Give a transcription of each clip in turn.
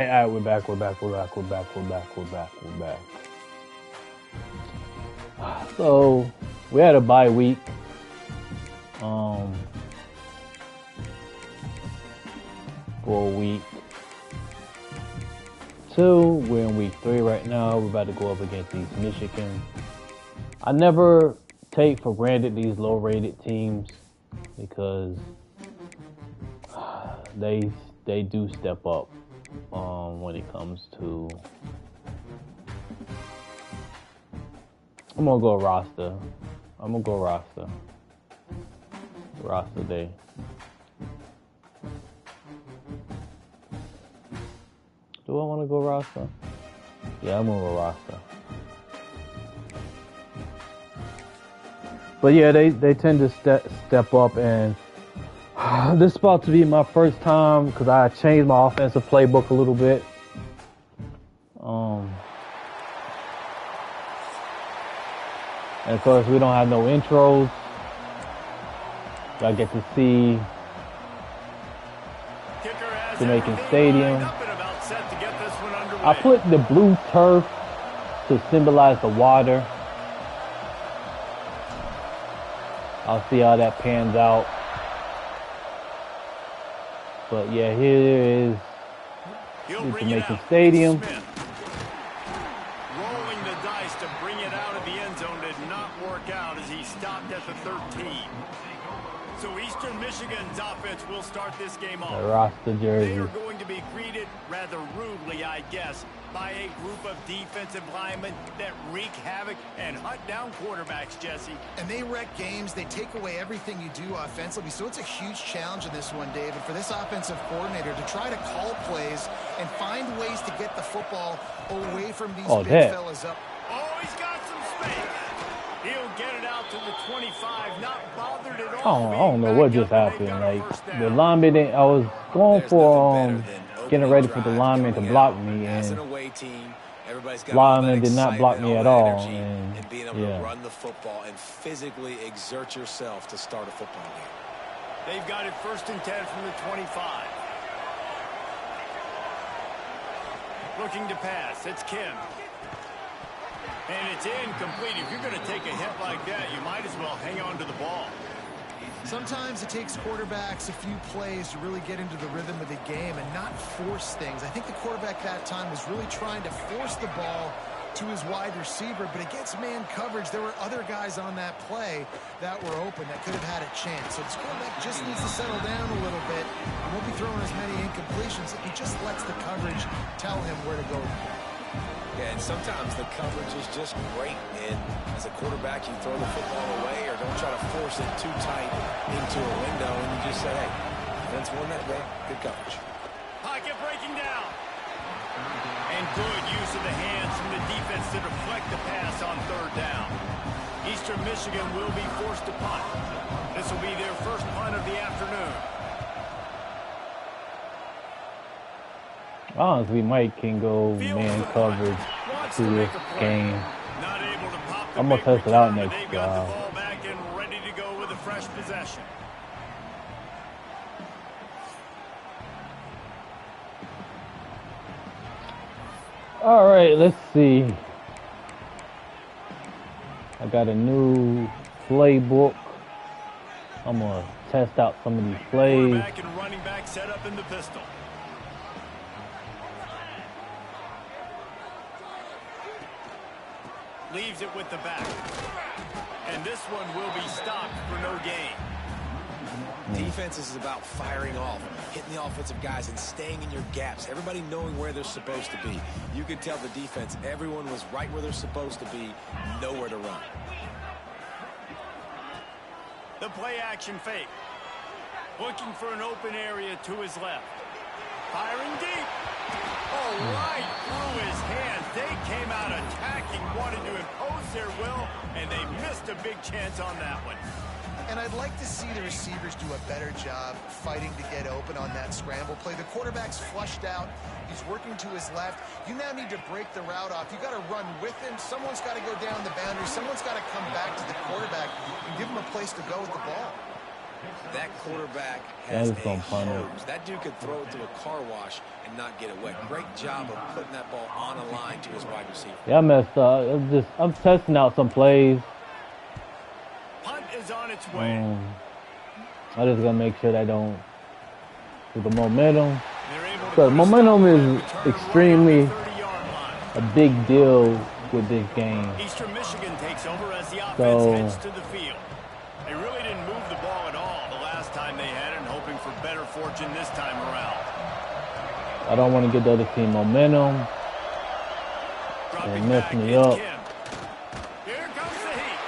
All right, we're back. So we had a bye week. For week 2, we're in week 3 right now. We're about to go up against East Michigan. I never take for granted these low-rated teams because they do step up when it comes to. I'm gonna go roster. Roster day. Do I want to go roster? Yeah, I'm gonna go roster. But yeah, they tend to step up, and this is about to be my first time because I changed my offensive playbook a little bit. And of course, we don't have no intros. So I get to see Jamaica Stadium. I put the blue turf to symbolize the water. I'll see how that pans out. But yeah, here is the Jamaica Stadium. Rolling the dice to bring it out of the end zone did not work out as he stopped at the 13. So Eastern Michigan's offense will start this game off. The roster jersey. They are going to be greeted rather rudely, I guess, by a group of defensive linemen that wreak havoc and hunt down quarterbacks, Jesse. And they wreck games. They take away everything you do offensively. So it's a huge challenge in this one, David, for this offensive coordinator to try to call plays and find ways to get the football away from these big fellas up. Oh, he's got some space. He'll get it out to the 25, not bothered at all. I don't know what just happened. Like, the lineman, I was going for getting ready for the lineman to block me, and lineman did not block me at all. And being able to run the football and physically exert yourself to start a football game. They've got it 1st and 10 from the 25. Looking to pass. It's Kim. And it's incomplete. If you're going to take a hit like that, you might as well hang on to the ball. Sometimes it takes quarterbacks a few plays to really get into the rhythm of the game and not force things. I think the quarterback that time was really trying to force the ball to his wide receiver, but against man coverage, there were other guys on that play that were open that could have had a chance. So this quarterback just needs to settle down a little bit. He won't be throwing as many incompletions if he just lets the coverage tell him where to go. Yeah, and sometimes the coverage is just great. And as a quarterback, you throw the football away or don't try to force it too tight into a window, and you just say, hey, defense won that way. Good coverage. Pocket breaking down. And good use of the hands from the defense to deflect the pass on 3rd down. Eastern Michigan will be forced to punt. This will be their first punt of the afternoon. Honestly, Mike can go man coverage to this game. I'm gonna test it out next They've got the ball back and ready to go with a fresh possession. All right, let's see. I got a new playbook. I'm gonna test out some of these plays. Quarterback and running back set up in the pistol. Leaves it with the back. And this one will be stopped for no gain. Defense is about firing off, hitting the offensive guys and staying in your gaps. Everybody knowing where they're supposed to be. You could tell the defense, everyone was right where they're supposed to be, nowhere to run. The play action fake. Looking for an open area to his left. Firing deep. Oh, right through his hands. They came out attacking, wanted to impose their will, and they missed a big chance on that one. And I'd like to see the receivers do a better job fighting to get open on that scramble play. The quarterback's flushed out. He's working to his left. You now need to break the route off. You got to run with him. Someone's got to go down the boundary. Someone's got to come back to the quarterback and give him a place to go with the ball. That quarterback has a gonna punt it. hose. That dude could throw it through a car wash and not get it wet. Great job of putting that ball on a line to his wide receiver. Yeah, I messed up. I'm testing out some plays. Punt is on its way. I just gotta make sure that I don't do the momentum. They're able to Because momentum is extremely right on the 30-yard line. a big deal with this game. Eastern Michigan takes over as the offense So- heads to the field. They really didn't move the ball at all the last time they had it, and hoping for better fortune this time around. I don't want to get the other team momentum. Dropping mess back me is up. Kim. Here comes the heat.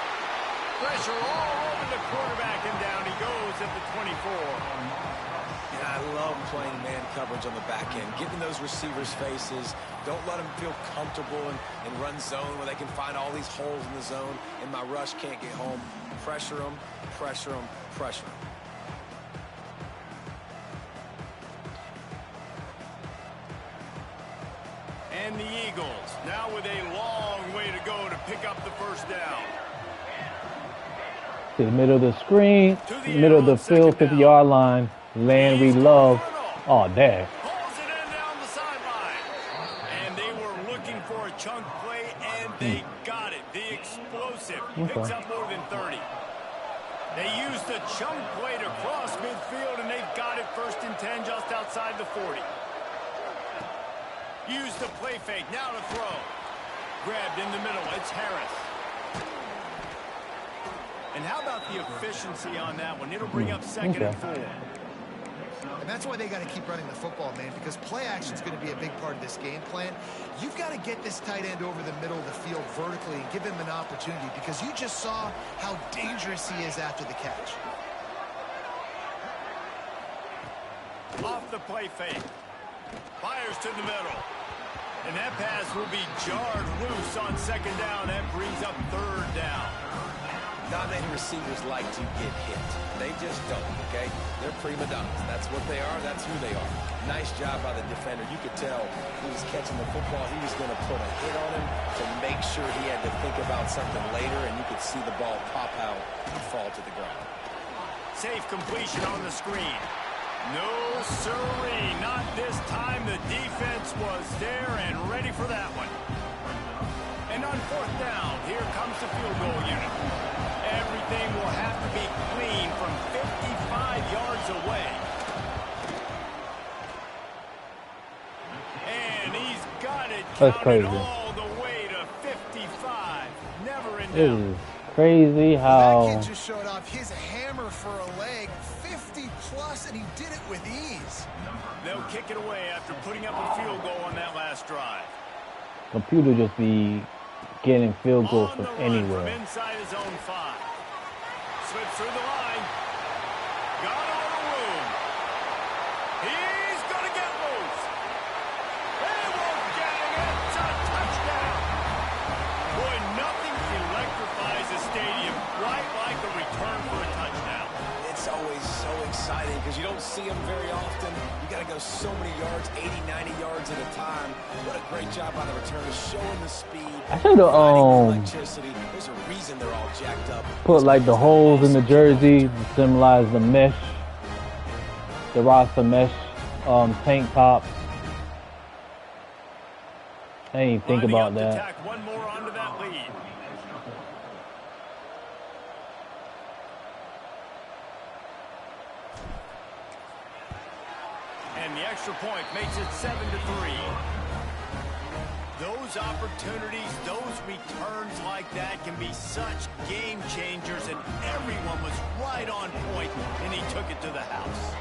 Pressure all over the quarterback, and down he goes at the 24. And I love playing man coverage on the back end, getting those receivers' faces. Don't let them feel comfortable and run zone where they can find all these holes in the zone, and my rush can't get home. Pressure them, pressure them, pressure them. And the Eagles, now with a long way to go to pick up the first down. To the middle of the screen, To the middle of the arrow, field, second down. 50-yard line. Landry Love. Oh, there. Pulls it in down the sideline. And they were looking for a chunk play, and they got it. The explosive picks up more than 30. They used the chunk play to cross midfield, and they've got it 1st and 10 just outside the 40. Use the play fake. Now to throw. Grabbed in the middle. It's Harris. And how about the efficiency on that one? It'll bring up 2nd and 4. And that's why they got to keep running the football, man, because play action is going to be a big part of this game plan. You've got to get this tight end over the middle of the field vertically and give him an opportunity, because you just saw how dangerous he is after the catch. Off the play fake. Fires to the middle. And that pass will be jarred loose on 2nd down. That brings up 3rd down. Not many receivers like to get hit. They just don't, okay? They're prima donnas. That's what they are. That's who they are. Nice job by the defender. You could tell he was catching the football. He was going to put a hit on him to make sure he had to think about something later, and you could see the ball pop out and fall to the ground. Safe completion on the screen. No, sirree. Not this time. The defense was there and ready for that one. And on 4th down, here comes the field goal unit. Everything will have to be clean from 55 yards away. And he's got it That's counted crazy. all the way to 55. Never in It doubt. is crazy That how kid just showed off his hammer for a leg, 50-plus, and he did it with ease. They'll kick it away after putting up a field goal on that last drive. computer just be getting field goals On from the run anywhere. From inside his own 5. Slips through the line. Got all the room. He's going to get loose. They won't get him. It's a touchdown. Boy, nothing electrifies a stadium quite like a return for a touchdown. It's always so exciting because you don't see them very often. You got to go so many yards, 80, 90 yards at a time. What a great job by the returner, showing the speed. I should have electricity. There's a reason they're all jacked up. put like the holes in the jersey to symbolize the mesh, the roster mesh tank tops. I didn't even think Lining about up to that. tack one more onto that lead. And the extra point makes it 7-3. Those opportunities, those returns like that can be such game changers, and everyone was right on point, and he took it to the house.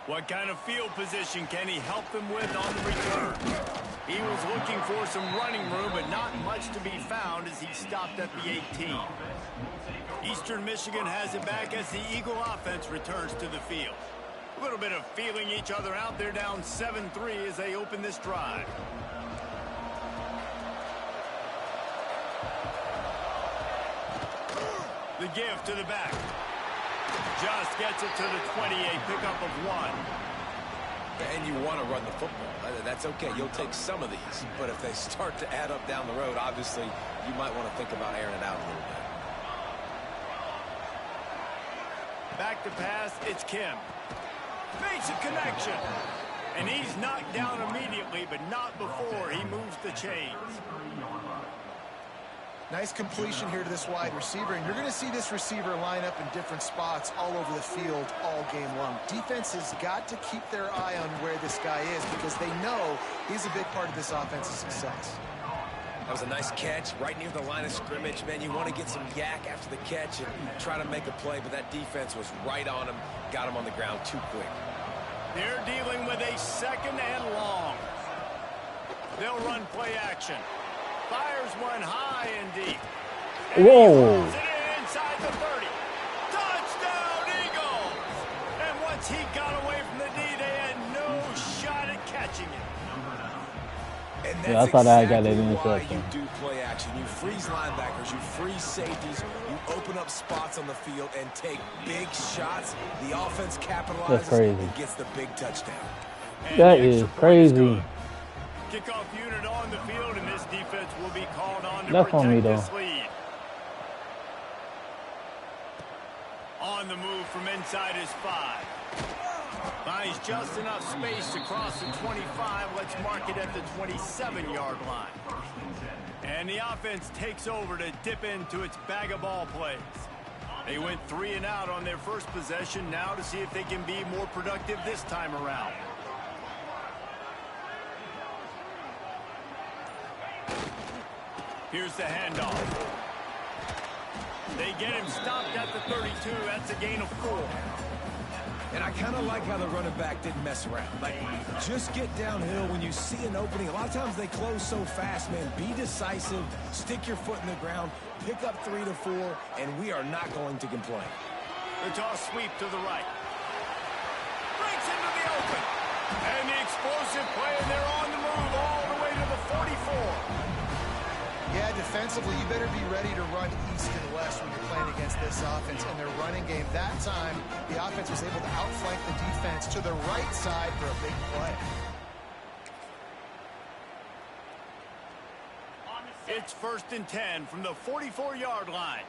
What kind of field position can he help them with on the return? He was looking for some running room, but not much to be found as he stopped at the 18. Eastern Michigan has it back as the Eagle offense returns to the field. A little bit of feeling each other out. They're down 7-3 as they open this drive. The give to the back. Just gets it to the 28, pickup of 1. And you want to run the football. That's okay. You'll take some of these. But if they start to add up down the road, obviously, you might want to think about airing it out a little bit. Back to pass, it's Kim. Makes a connection. And he's knocked down immediately, but not before he moves the chains. Nice completion here to this wide receiver, and you're going to see this receiver line up in different spots all over the field all game long. Defense has got to keep their eye on where this guy is because they know he's a big part of this offense's success. That was a nice catch right near the line of scrimmage. Man, you want to get some yak after the catch and try to make a play, but that defense was right on him, got him on the ground too quick. They're dealing with a 2nd and long. They'll run play action. Fires one high and deep. And whoa. He throws it inside the 30. Touchdown, Eagles! And once he got away from the D, they had no shot at catching it. And that's I thought I got that exactly why interception. you do play action. You freeze linebackers, you freeze safeties, you open up spots on the field and take big shots. The offense capitalizes and gets the big touchdown. And that is crazy. Kickoff unit on the field, and this defense will be called on to That's protect on me, this though. lead. On the move from inside his 5. Finds just enough space to cross the 25. Let's mark it at the 27-yard line. And the offense takes over to dip into its bag of ball plays. They went 3 and out on their first possession. Now to see if they can be more productive this time around. Here's the handoff. They get him stopped at the 32. That's a gain of 4. And I kind of like how the running back didn't mess around. Like, just get downhill when you see an opening. A lot of times they close so fast, man. Be decisive, stick your foot in the ground, pick up 3 to 4, and we are not going to complain. The toss sweep to the right. Breaks into the open. And the explosive play, and they're on the move all the way to the 44. Yeah, defensively, you better be ready to run east and west when you're playing against this offense and their running game. That time, the offense was able to outflank the defense to the right side for a big play. It's 1st and 10 from the 44-yard line.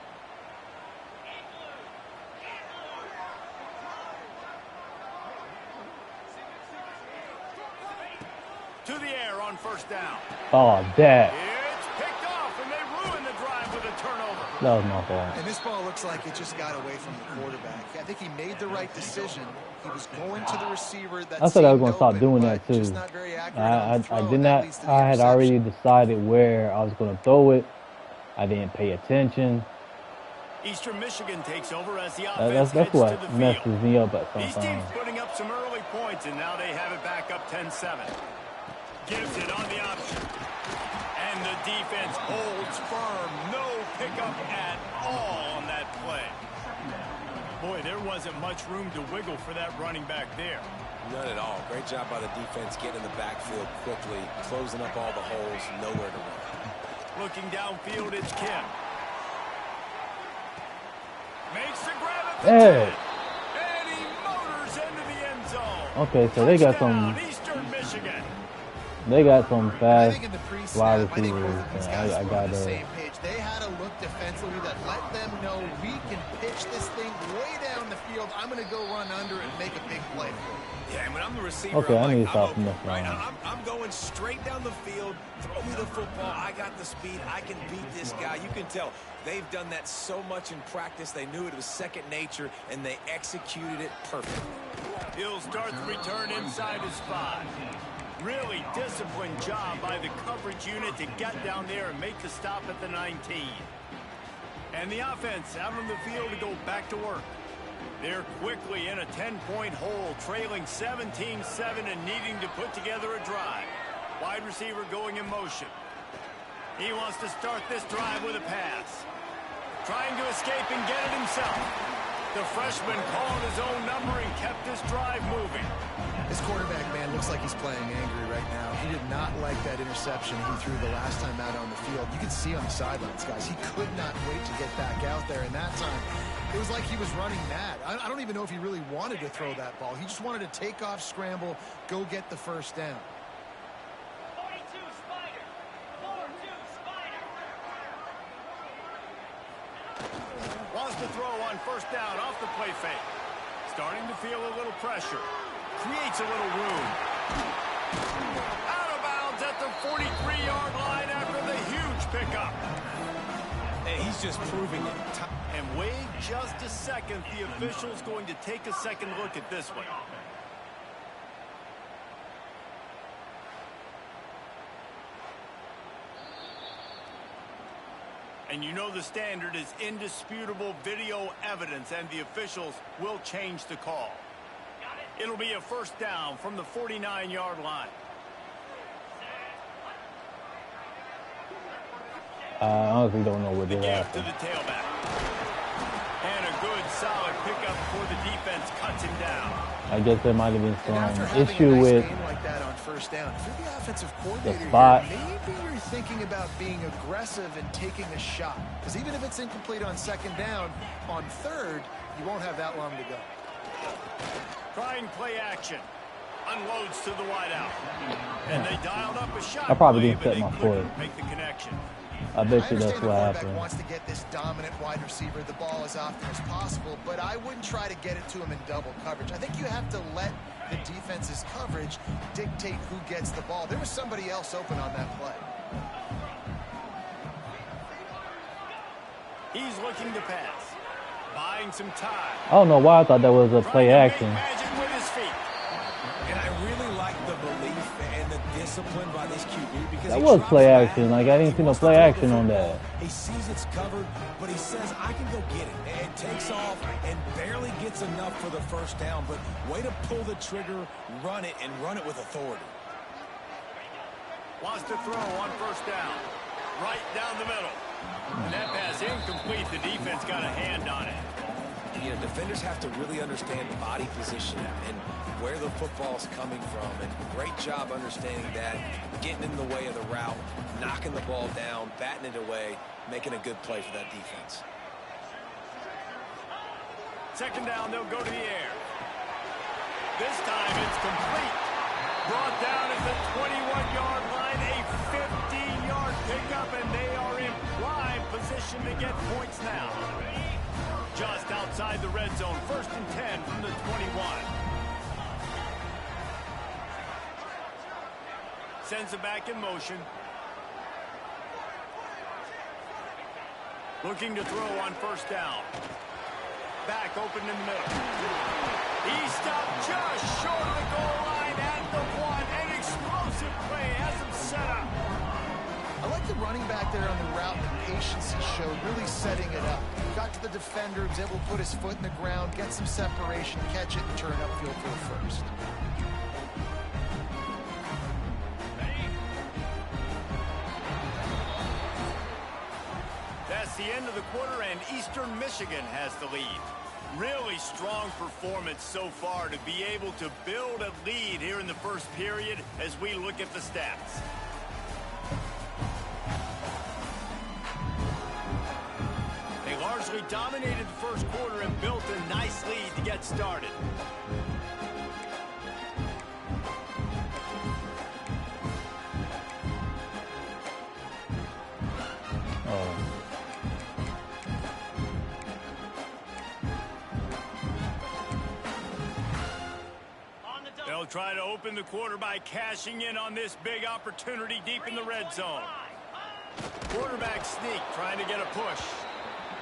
To the air on 1st down. Oh, that. It's picked off, and they ruin the drive with a turnover. That was my fault. And this ball looks like it just got away from the quarterback. I think he made the right decision. He was going to the receiver. That I thought I was seemed going to start open, doing that too. just not very accurate on the throw, I did and that not. leads to the I had already interception. decided where I was going to throw it. I didn't pay attention. Eastern Michigan takes over as the offense That's heads to what the messes field. me up at These teams sometimes. putting up some early points, and now they have it back up 10-7. Gives it on the option. And the defense holds firm. No pickup at all on that play. Boy, there wasn't much room to wiggle for that running back there. None at all. Great job by the defense getting in the backfield quickly, closing up all the holes, nowhere to run. Looking downfield, it's Kim. Makes the grab at the 10. And he motors into the end zone. Okay, so they got Touchdown, some. Eastern Michigan. They got some I fast think in the pre-snap, wide I think both receivers. of these and guys I were on got the same page. They had a look defensively that let them know we can pitch this thing way down the field. I'm going to go run under and make a big play for it. Yeah, and when I'm the receiver, Okay, I I'm need like, to I'm stop open, messing right? around. I'm going straight down the field. Throw me the football. I got the speed. I can beat this guy. You can tell they've done that so much in practice. They knew it was second nature, and they executed it perfectly. He'll start the return inside his 5. Really disciplined job by the coverage unit to get down there and make the stop at the 19. And the offense out on the field to go back to work. They're quickly in a 10-point hole, trailing 17-7 and needing to put together a drive. Wide receiver going in motion. He wants to start this drive with a pass. Trying to escape and get it himself. The freshman called his own number and kept this drive moving. This quarterback, man, looks like he's playing angry right now. He did not like that interception he threw the last time out on the field. You could see on the sidelines, guys. He could not wait to get back out there. And that time, It was like he was running mad. I don't even know if he really wanted to throw that ball. He just wanted to take off, scramble, go get the first down. Wants to throw on first down off the play fake. Starting to feel a little pressure. Creates a little room. Out of bounds at the 43-yard line after the huge pickup. And he's just proving it. And wait just a second. The official's going to take a second look at this one. And you know the standard is indisputable video evidence, and the officials will change the call. It'll be a first down from the 49-yard line. I honestly don't know what they're after. To the tailback. And a good solid pickup before the defense cuts him down. I guess there might have been some issue with like that on first down. If you're the offensive coordinator the spot. Here, maybe you're thinking about being aggressive and taking a shot. Because even if it's incomplete on second down, on third, you won't have that long to go. Trying play action. Unloads to the wideout. And they dialed up a shot. I probably didn't set my foot. Make the connection. I bet you that's what happened. Wants to get this dominant wide receiver the ball as often as possible, but I wouldn't try to get it to him in double coverage. I think you have to let the defense's coverage dictate who gets the ball. There was somebody else open on that play. He's looking to pass. Buying some time. I don't know why I thought that was a play action. Magic with his feet. And I really like the belief and the discipline by this QB because that was play action. Like, I didn't see no play action on that. He sees it's covered, but he says, I can go get it. And takes off and barely gets enough for the first down. But way to pull the trigger, run it, and run it with authority. Wants to throw on first down. Right down the middle. And that pass incomplete. The defense got a hand on it. You know, defenders have to really understand body position and where the football's coming from. And great job understanding that, getting in the way of the route, knocking the ball down, batting it away, making a good play for that defense. Second down, they'll go to the air. This time it's complete. Brought down at the 21-yard line, a 15-yard pickup, and they are in prime position to get points now. Just outside the red zone, 1st and 10 from the 21. Sends it back in motion. Looking to throw on first down. Back open in the middle. He stopped just short of the goal line at the 1. An explosive play has him set up. I like the running back there on the route and the patience he showed, really setting it up. Got to the defender, was able to put his foot in the ground, get some separation, catch it, and turn upfield for the first. That's the end of the quarter, and Eastern Michigan has the lead. Really strong performance so far to be able to build a lead here in the first period as we look at the stats. They largely dominated the first quarter and built a nice lead to get started. They'll try to open the quarter by cashing in on this big opportunity deep in the red zone. Quarterback sneak trying to get a push.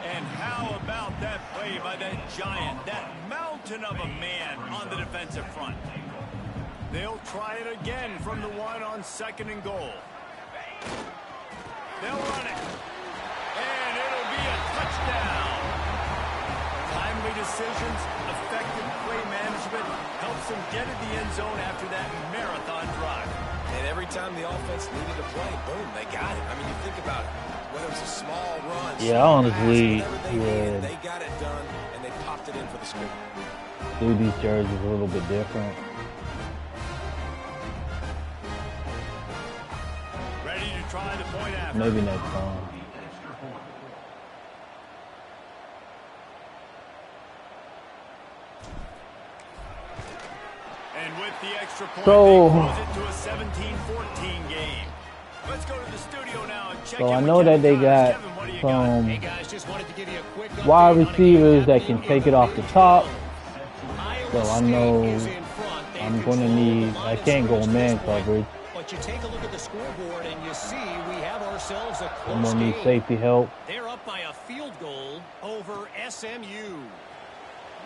And how about that play by that giant, that mountain of a man on the defensive front? They'll try it again from the 1 on 2nd and goal. They'll run it. And it'll be a touchdown. Timely decisions, effective play management helps them get in the end zone after that marathon drive. And every time the offense needed to play, boom, they got it. I mean, you think about it. Whether it was a small run, yeah, honestly, they got it done, and they popped it in for the score. Do these jerseys a little bit different. Ready to try the point after. Maybe next time. And with the extra point, So, they close it to a 17-14 game. Let's go to the studio now and check so in I with know that they Kevin. got Kevin, what do you some Hey guys, just wanted to give you a quick update wide on a game receivers that happening can in take the it off the Big top. 12. So Iowa I State know is in front. They I'm control gonna the need, line I of can't go scrimmage to man this point. coverage. But you take a look at the scoreboard and you see we have ourselves a I'm close gonna need game. safety help. They're up by a field goal over SMU.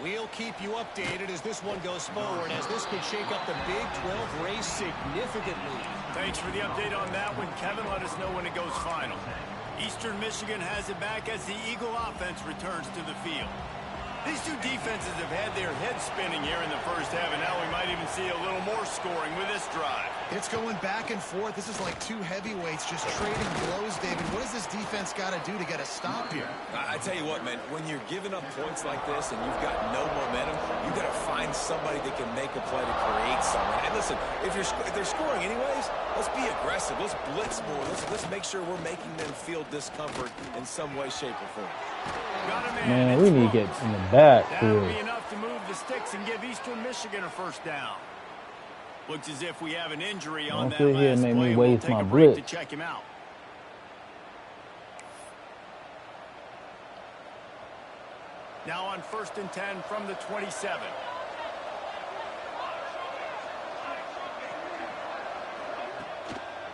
We'll keep you updated as this one goes forward, as this could shake up the Big 12 race significantly. Thanks for the update on that one, Kevin. Let us know when it goes final. Eastern Michigan has it back as the Eagle offense returns to the field. These two defenses have had their heads spinning here in the first half, and now we might even see a little more scoring with this drive. It's going back and forth. This is like two heavyweights just trading blows, David. What does this defense got to do to get a stop here? I tell you what, man, when you're giving up points like this and you've got no momentum, you've got to find somebody that can make a play to create something. And listen, if they're scoring anyways, let's be aggressive. Let's blitz more. Let's make sure we're making them feel discomfort in some way, shape, or form. Man, we need to get in the back That would be here. enough to move the sticks and give Eastern Michigan a first down. Looks as if we have an injury on Don't that sit here last and make play. me We'll waste take my a break blitz. to check him out. Now on 1st and 10 from the 27.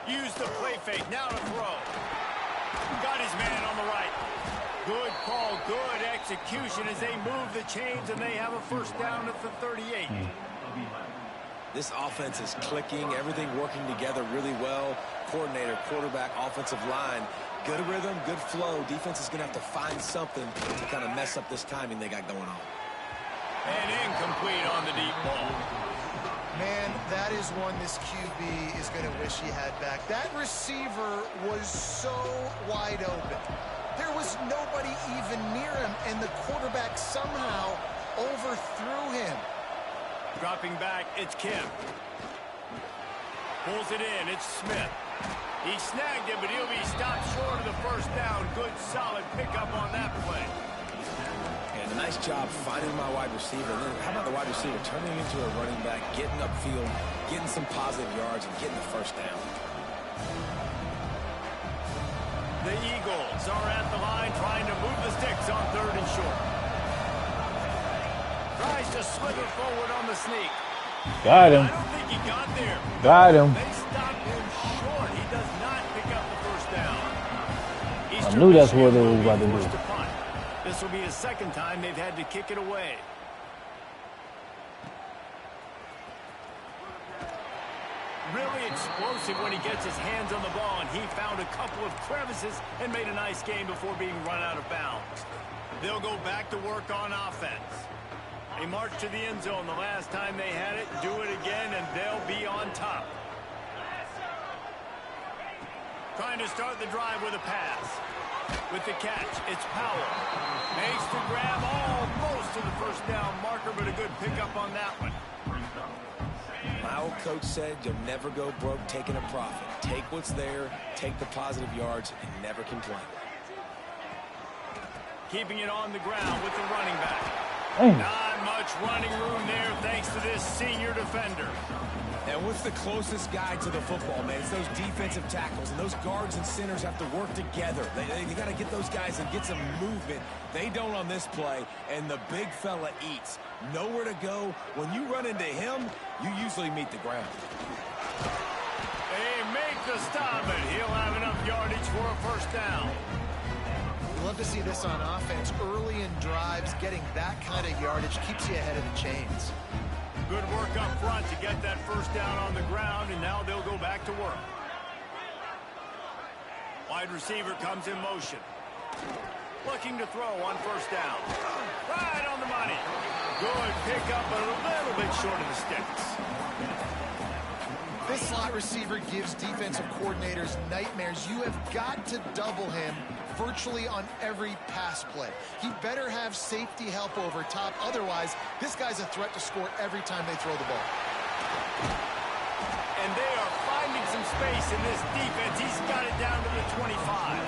Use the play fake. Now to throw. Got his man on the right. Good call, good execution as they move the chains, and they have a first down at the 38. This offense is clicking, everything working together really well. Coordinator, quarterback, offensive line, good rhythm, good flow. Defense is going to have to find something to kind of mess up this timing they got going on. And incomplete on the deep ball. Man, that is one this QB is going to wish he had back. That receiver was so wide open. There was nobody even near him, and the quarterback somehow overthrew him. Dropping back, it's Kim. Pulls it in, it's Smith. He snagged it, but he'll be stopped short of the first down. Good, solid pickup on that play. And a nice job finding my wide receiver. And then how about the wide receiver turning into a running back, getting upfield, getting some positive yards, and getting the first down. The Eagles are at the line trying to move the sticks on 3rd and short. Tries to slither forward on the sneak. Got him. I don't think he got there. Got him. They stopped him short. He does not pick up the first down. I knew that's what they was about to do. This will be his second time they've had to kick it away. Really explosive when he gets his hands on the ball, and he found a couple of crevices and made a nice game before being run out of bounds. They'll go back to work on offense. They marched to the end zone the last time they had it, do it again, and they'll be on top. Trying to start the drive with a pass. With the catch, it's Powell. Makes the grab almost to the first down marker, but a good pickup on that one. My old coach said you'll never go broke taking a profit. Take what's there, take the positive yards, and never complain. Keeping it on the ground with the running back. Damn. Not much running room there thanks to this senior defender. And what's the closest guy to the football, man? It's those defensive tackles, and those guards and centers have to work together. They got to get those guys and get some movement. They don't on this play, and the big fella eats. Nowhere to go. When you run into him, you usually meet the ground. They make the stop, and he'll have enough yardage for a first down. Love to see this on offense. Early in drives, getting that kind of yardage keeps you ahead of the chains. Good work up front to get that first down on the ground, and now they'll go back to work. Wide receiver comes in motion. Looking to throw on first down. Right on the money. Good pickup, but a little bit short of the sticks. This slot receiver gives defensive coordinators nightmares. You have got to double him virtually on every pass play. He better have safety help over top. Otherwise, this guy's a threat to score every time they throw the ball. And they are finding some space in this defense. He's got it down to the 25.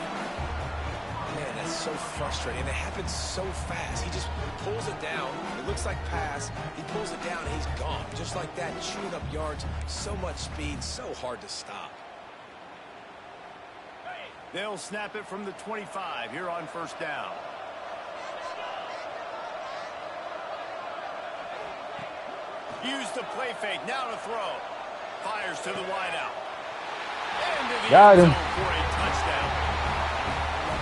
Man, that's so frustrating. It happens so fast. He just pulls it down. It looks like pass. He pulls it down, and he's gone. Just like that, chewing up yards. So much speed, so hard to stop. They'll snap it from the 25 here on first down. Use the play fake. Now to throw. Fires to the wideout. Got him. For a touchdown.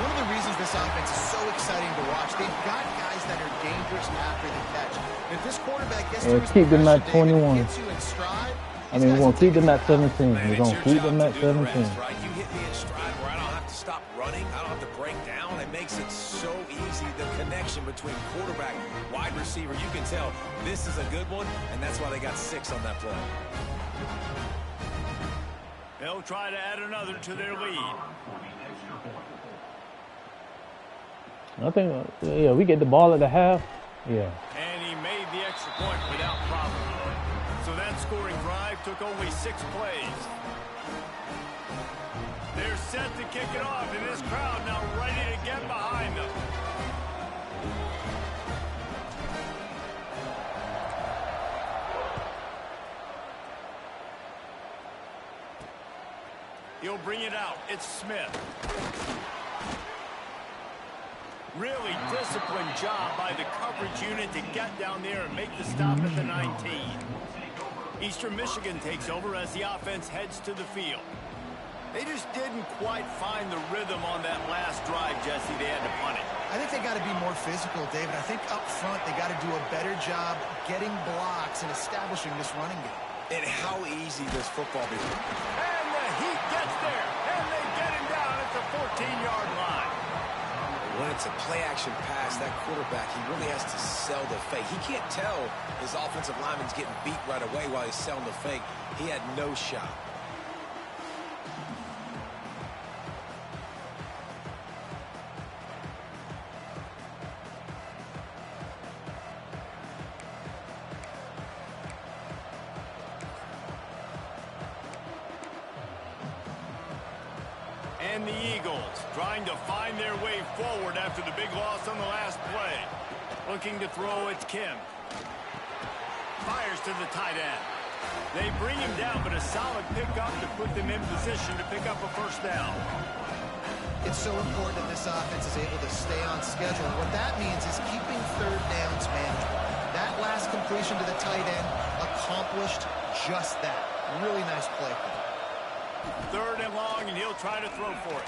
One of the reasons this offense is so exciting to watch, they've got guys that are dangerous after the catch. If this quarterback gets to his keep them at 21. gets you in stride, I mean, we're going to keep them at 17. We're going to keep them at 17. Right? You hit me in stride where I don't have to stop running. I don't have to break down. It makes it so easy, the connection between quarterback, wide receiver. You can tell this is a good one, and that's why they got 6 on that play. They'll try to add another to their lead. I think, yeah, we get the ball at the half. Yeah. And he made the extra point without problem. So that scoring drive took only 6 plays. They're set to kick it off, and this crowd now ready to get behind them. He'll bring it out. It's Smith. Really disciplined job by the coverage unit to get down there and make the stop at the 19. Eastern Michigan takes over as the offense heads to the field. They just didn't quite find the rhythm on that last drive, Jesse. They had to punt it. I think they got to be more physical, David. I think up front they got to do a better job getting blocks and establishing this running game. And how easy does football be? And the heat gets there, and they get him down at the 14-yard line. When it's a play-action pass, that quarterback, he really has to sell the fake. He can't tell his offensive lineman's getting beat right away while he's selling the fake. He had no shot. And the Eagles trying to find their way forward after the big loss on the last play. Looking to throw, it's Kim. Fires to the tight end. They bring him down, but a solid pickup to put them in position to pick up a first down. It's so important that this offense is able to stay on schedule. What that means is keeping third downs manageable. That last completion to the tight end accomplished just that. Really nice play. 3rd and long, and he'll try to throw for it.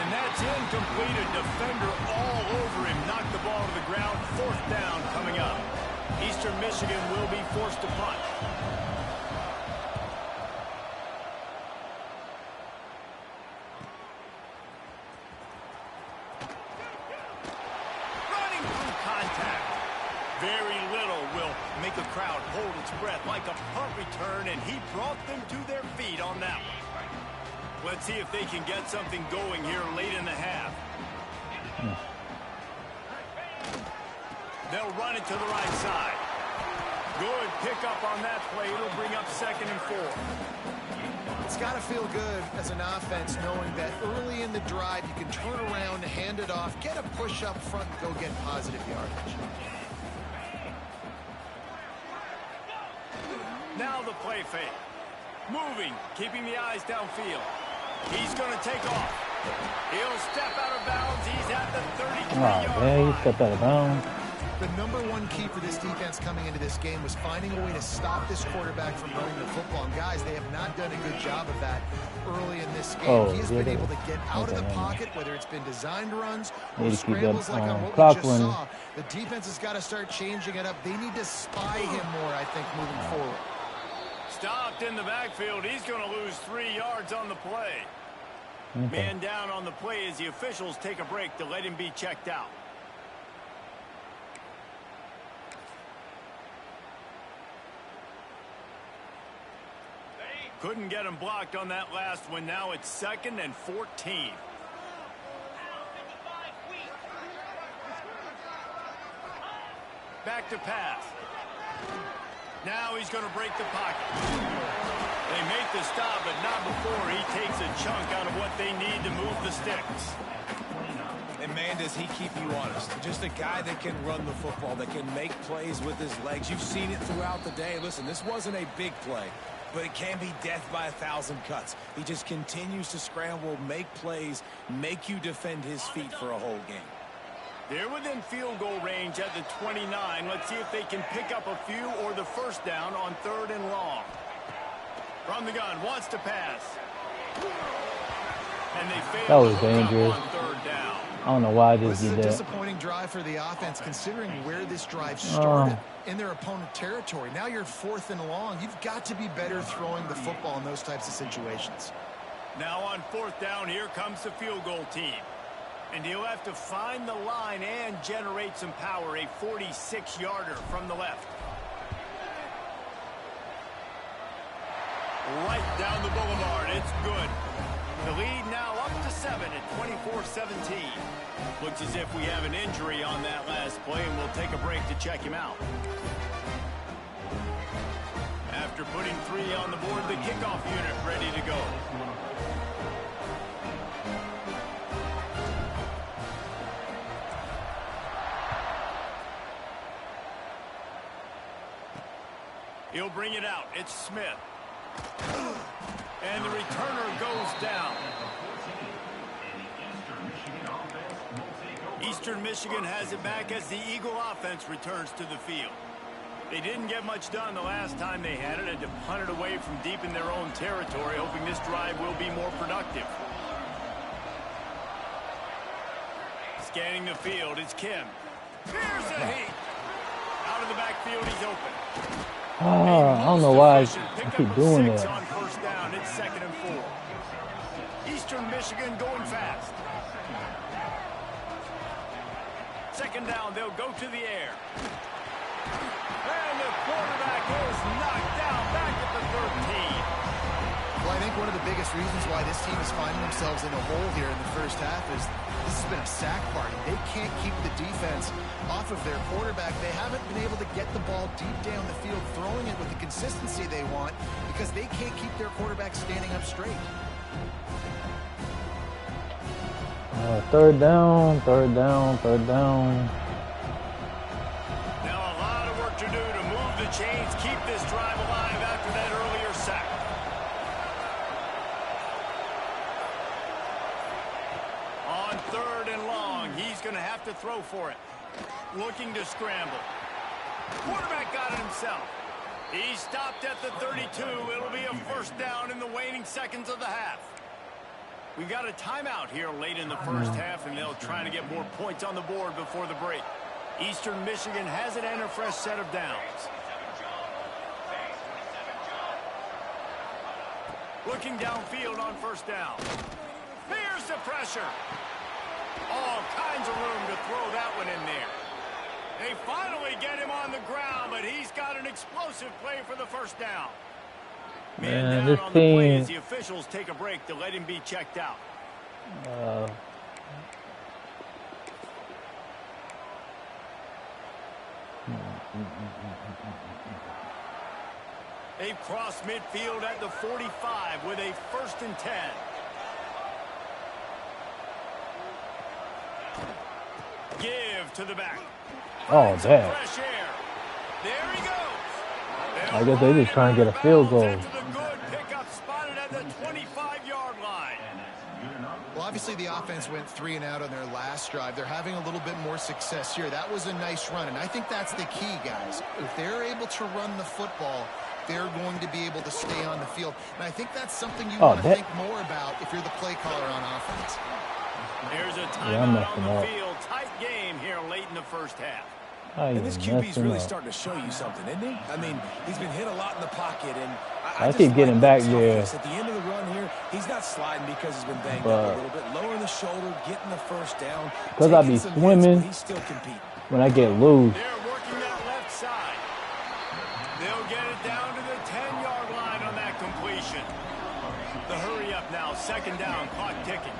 And that's incomplete. A defender all over him. Knocked the ball to the ground. 4th down coming up. Eastern Michigan will be forced to punt. Running through contact. Very little will make a crowd hold its breath like a punt return, and he brought them to their feet on that one. Let's see if they can get something going here late in the half. They'll run it to the right side. Good pickup on that play. It'll bring up 2nd and 4. It's got to feel good as an offense knowing that early in the drive you can turn around, hand it off, get a push up front, and go get positive yardage. Now the play fake. Moving, keeping the eyes downfield. He's going to take off. He'll step out of bounds. He's at the 33-yard line. He stepped out of bounds. The #1 key for this defense coming into this game was finding a way to stop this quarterback from running the football. And guys, they have not done a good job of that early in this game. He has been able to get out of the pocket, whether it's been designed runs or scrambles like on what we just saw. The defense has got to start changing it up. They need to spy him more, I think, moving forward. Stopped in the backfield. He's going to lose 3 yards on the play. Man down on the play as the officials take a break to let him be checked out. Couldn't get him blocked on that last one. Now it's 2nd and 14. Back to pass. Now he's going to break the pocket. They make the stop, but not before he takes a chunk out of what they need to move the sticks. And, man, does he keep you honest. Just a guy that can run the football, that can make plays with his legs. You've seen it throughout the day. Listen, this wasn't a big play, but it can be death by 1,000 cuts. He just continues to scramble, make plays, make you defend his feet for a whole game. They're within field goal range at the 29. Let's see if they can pick up a few or the first down on 3rd and long. From the gun, wants to pass. And they failed. That was dangerous. On 3rd down. I don't know why I just did that. This is a disappointing drive for the offense, considering where this drive started in their opponent territory. Now you're 4th and long. You've got to be better throwing the football in those types of situations. Now on 4th down, here comes the field goal team. And he'll have to find the line and generate some power. A 46-yarder from the left. Right down the boulevard. It's good. The lead now up to 7 at 24-17. Looks as if we have an injury on that last play, and we'll take a break to check him out. After putting 3 on the board, the kickoff unit ready to go. He'll bring it out. It's Smith. And the returner goes down. Eastern Michigan has it back as the Eagle offense returns to the field. They didn't get much done the last time they had it, and to punt it away from deep in their own territory, hoping this drive will be more productive. Scanning the field, it's Kim. Here's a heat. Out of the backfield, he's open. I don't know why I keep doing that. On 1st down, it's 2nd and 4. Eastern Michigan going fast. 2nd down, they'll go to the air. And the quarterback is knocked down back at the 13. Well, I think one of the biggest reasons why this team is finding themselves in a hole here in the first half is this has been a sack party. They can't keep the defense off of their quarterback. They haven't been able to get the ball deep down the field, throwing it with the consistency they want, because they can't keep their quarterback standing up straight. 3rd down, 3rd down, 3rd down. Now a lot of work to do to move the chains, keep this drive alive after that earlier sack. On 3rd and long, he's going to have to throw for it. Looking to scramble. Quarterback got it himself. He stopped at the 32. It'll be a 1st down in the waning seconds of the half. We've got a timeout here late in the first half, and they'll try to get more points on the board before the break. Eastern Michigan has it and a fresh set of downs. Looking downfield on 1st down. Here's the pressure. All kinds of room to throw that one in there. They finally get him on the ground, but he's got an explosive play for the 1st down. Man, this team. As the officials take a break to let him be checked out. They've crossed midfield at the 45 with a 1st and 10. Give to the back. Oh, damn. Fresh air. There he goes. I guess they just trying to get a field goal. Good pickup spotted at the 25-yard line. Well, obviously the offense went 3 and out on their last drive. They're having a little bit more success here. That was a nice run, and I think that's the key, guys. If they're able to run the football, they're going to be able to stay on the field. And I think that's something you want to think more about if you're the play caller on offense. There's a timeout on the field. Tight game here late in the first half. And this QB's really starting to show you something, isn't he? I mean, he's been hit a lot in the pocket, and I keep getting back there. At the end of the run here, he's not sliding because he's been banged up a little bit. Lowering the shoulder, getting the 1st down. Because I be swimming he's still competing. when I get loose. They're working that left side. They'll get it down to the 10-yard line on that completion. The hurry up now, 2nd down, clock ticking.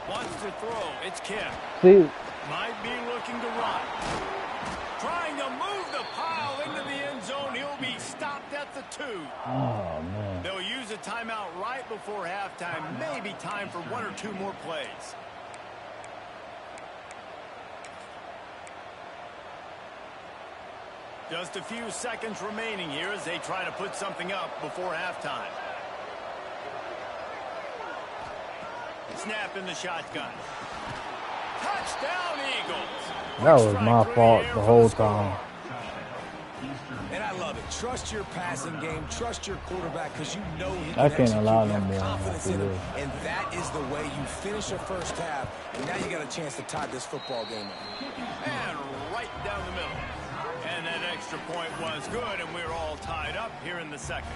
Wants to throw, it's Kim. See? Might be looking to run. Trying to move the pile into the end zone. He'll be stopped at the 2. Oh, man. They'll use a timeout right before halftime. Maybe time for 1 or 2 more plays. Just a few seconds remaining here as they try to put something up before halftime. Snap in the shotgun. Touchdown, Eagles. That was my fault the whole time. And I love it. Trust your passing game. Trust your quarterback because you know he can I can't execute. allow You no have more confidence after in him. this. And that is the way you finish a first half. And now you got a chance to tie this football game up. And right down the middle. And that extra point was good, and we're all tied up here in the second.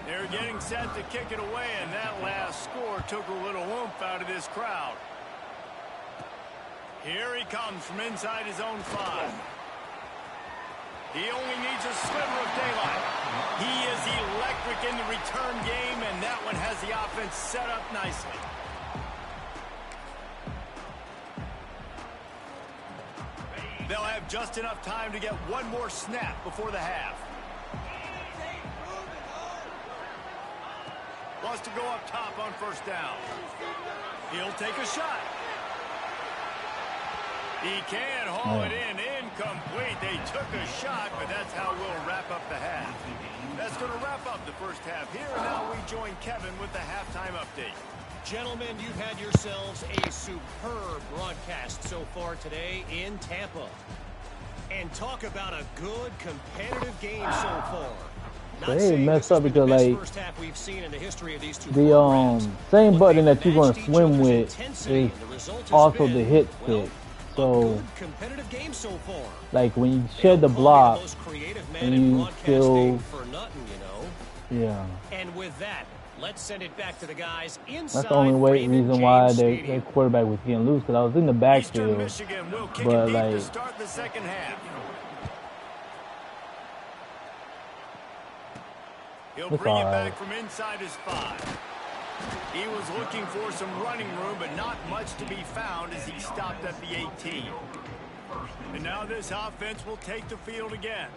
They're getting set to kick it away, and that last score took a little oomph out of this crowd. Here he comes from inside his own 5. He only needs a sliver of daylight. He is electric in the return game, and that one has the offense set up nicely. They'll have just enough time to get one more snap before the half. Wants to go up top on first down. He'll take a shot. He can haul it in, incomplete. They took a shot, but that's how we'll wrap up the half. That's going to wrap up the first half here, and now we join Kevin with the halftime update. Gentlemen, you've had yourselves a superb broadcast so far today in Tampa. And talk about a good competitive game so far. They messed up because like first half we've seen in the history of these two the same button that you're going to swim with is also the hit stick. So competitive game so far. Like when you shed the block and you still for nothing, you know. Yeah. And with that, let's send it back to the guys inside. That's the only reason why their quarterback was getting loose, because I was in the backfield. But like to start the second half. He'll bring it back from inside his 5. He was looking for some running room, but not much to be found as he stopped at the 18. And now this offense will take the field again.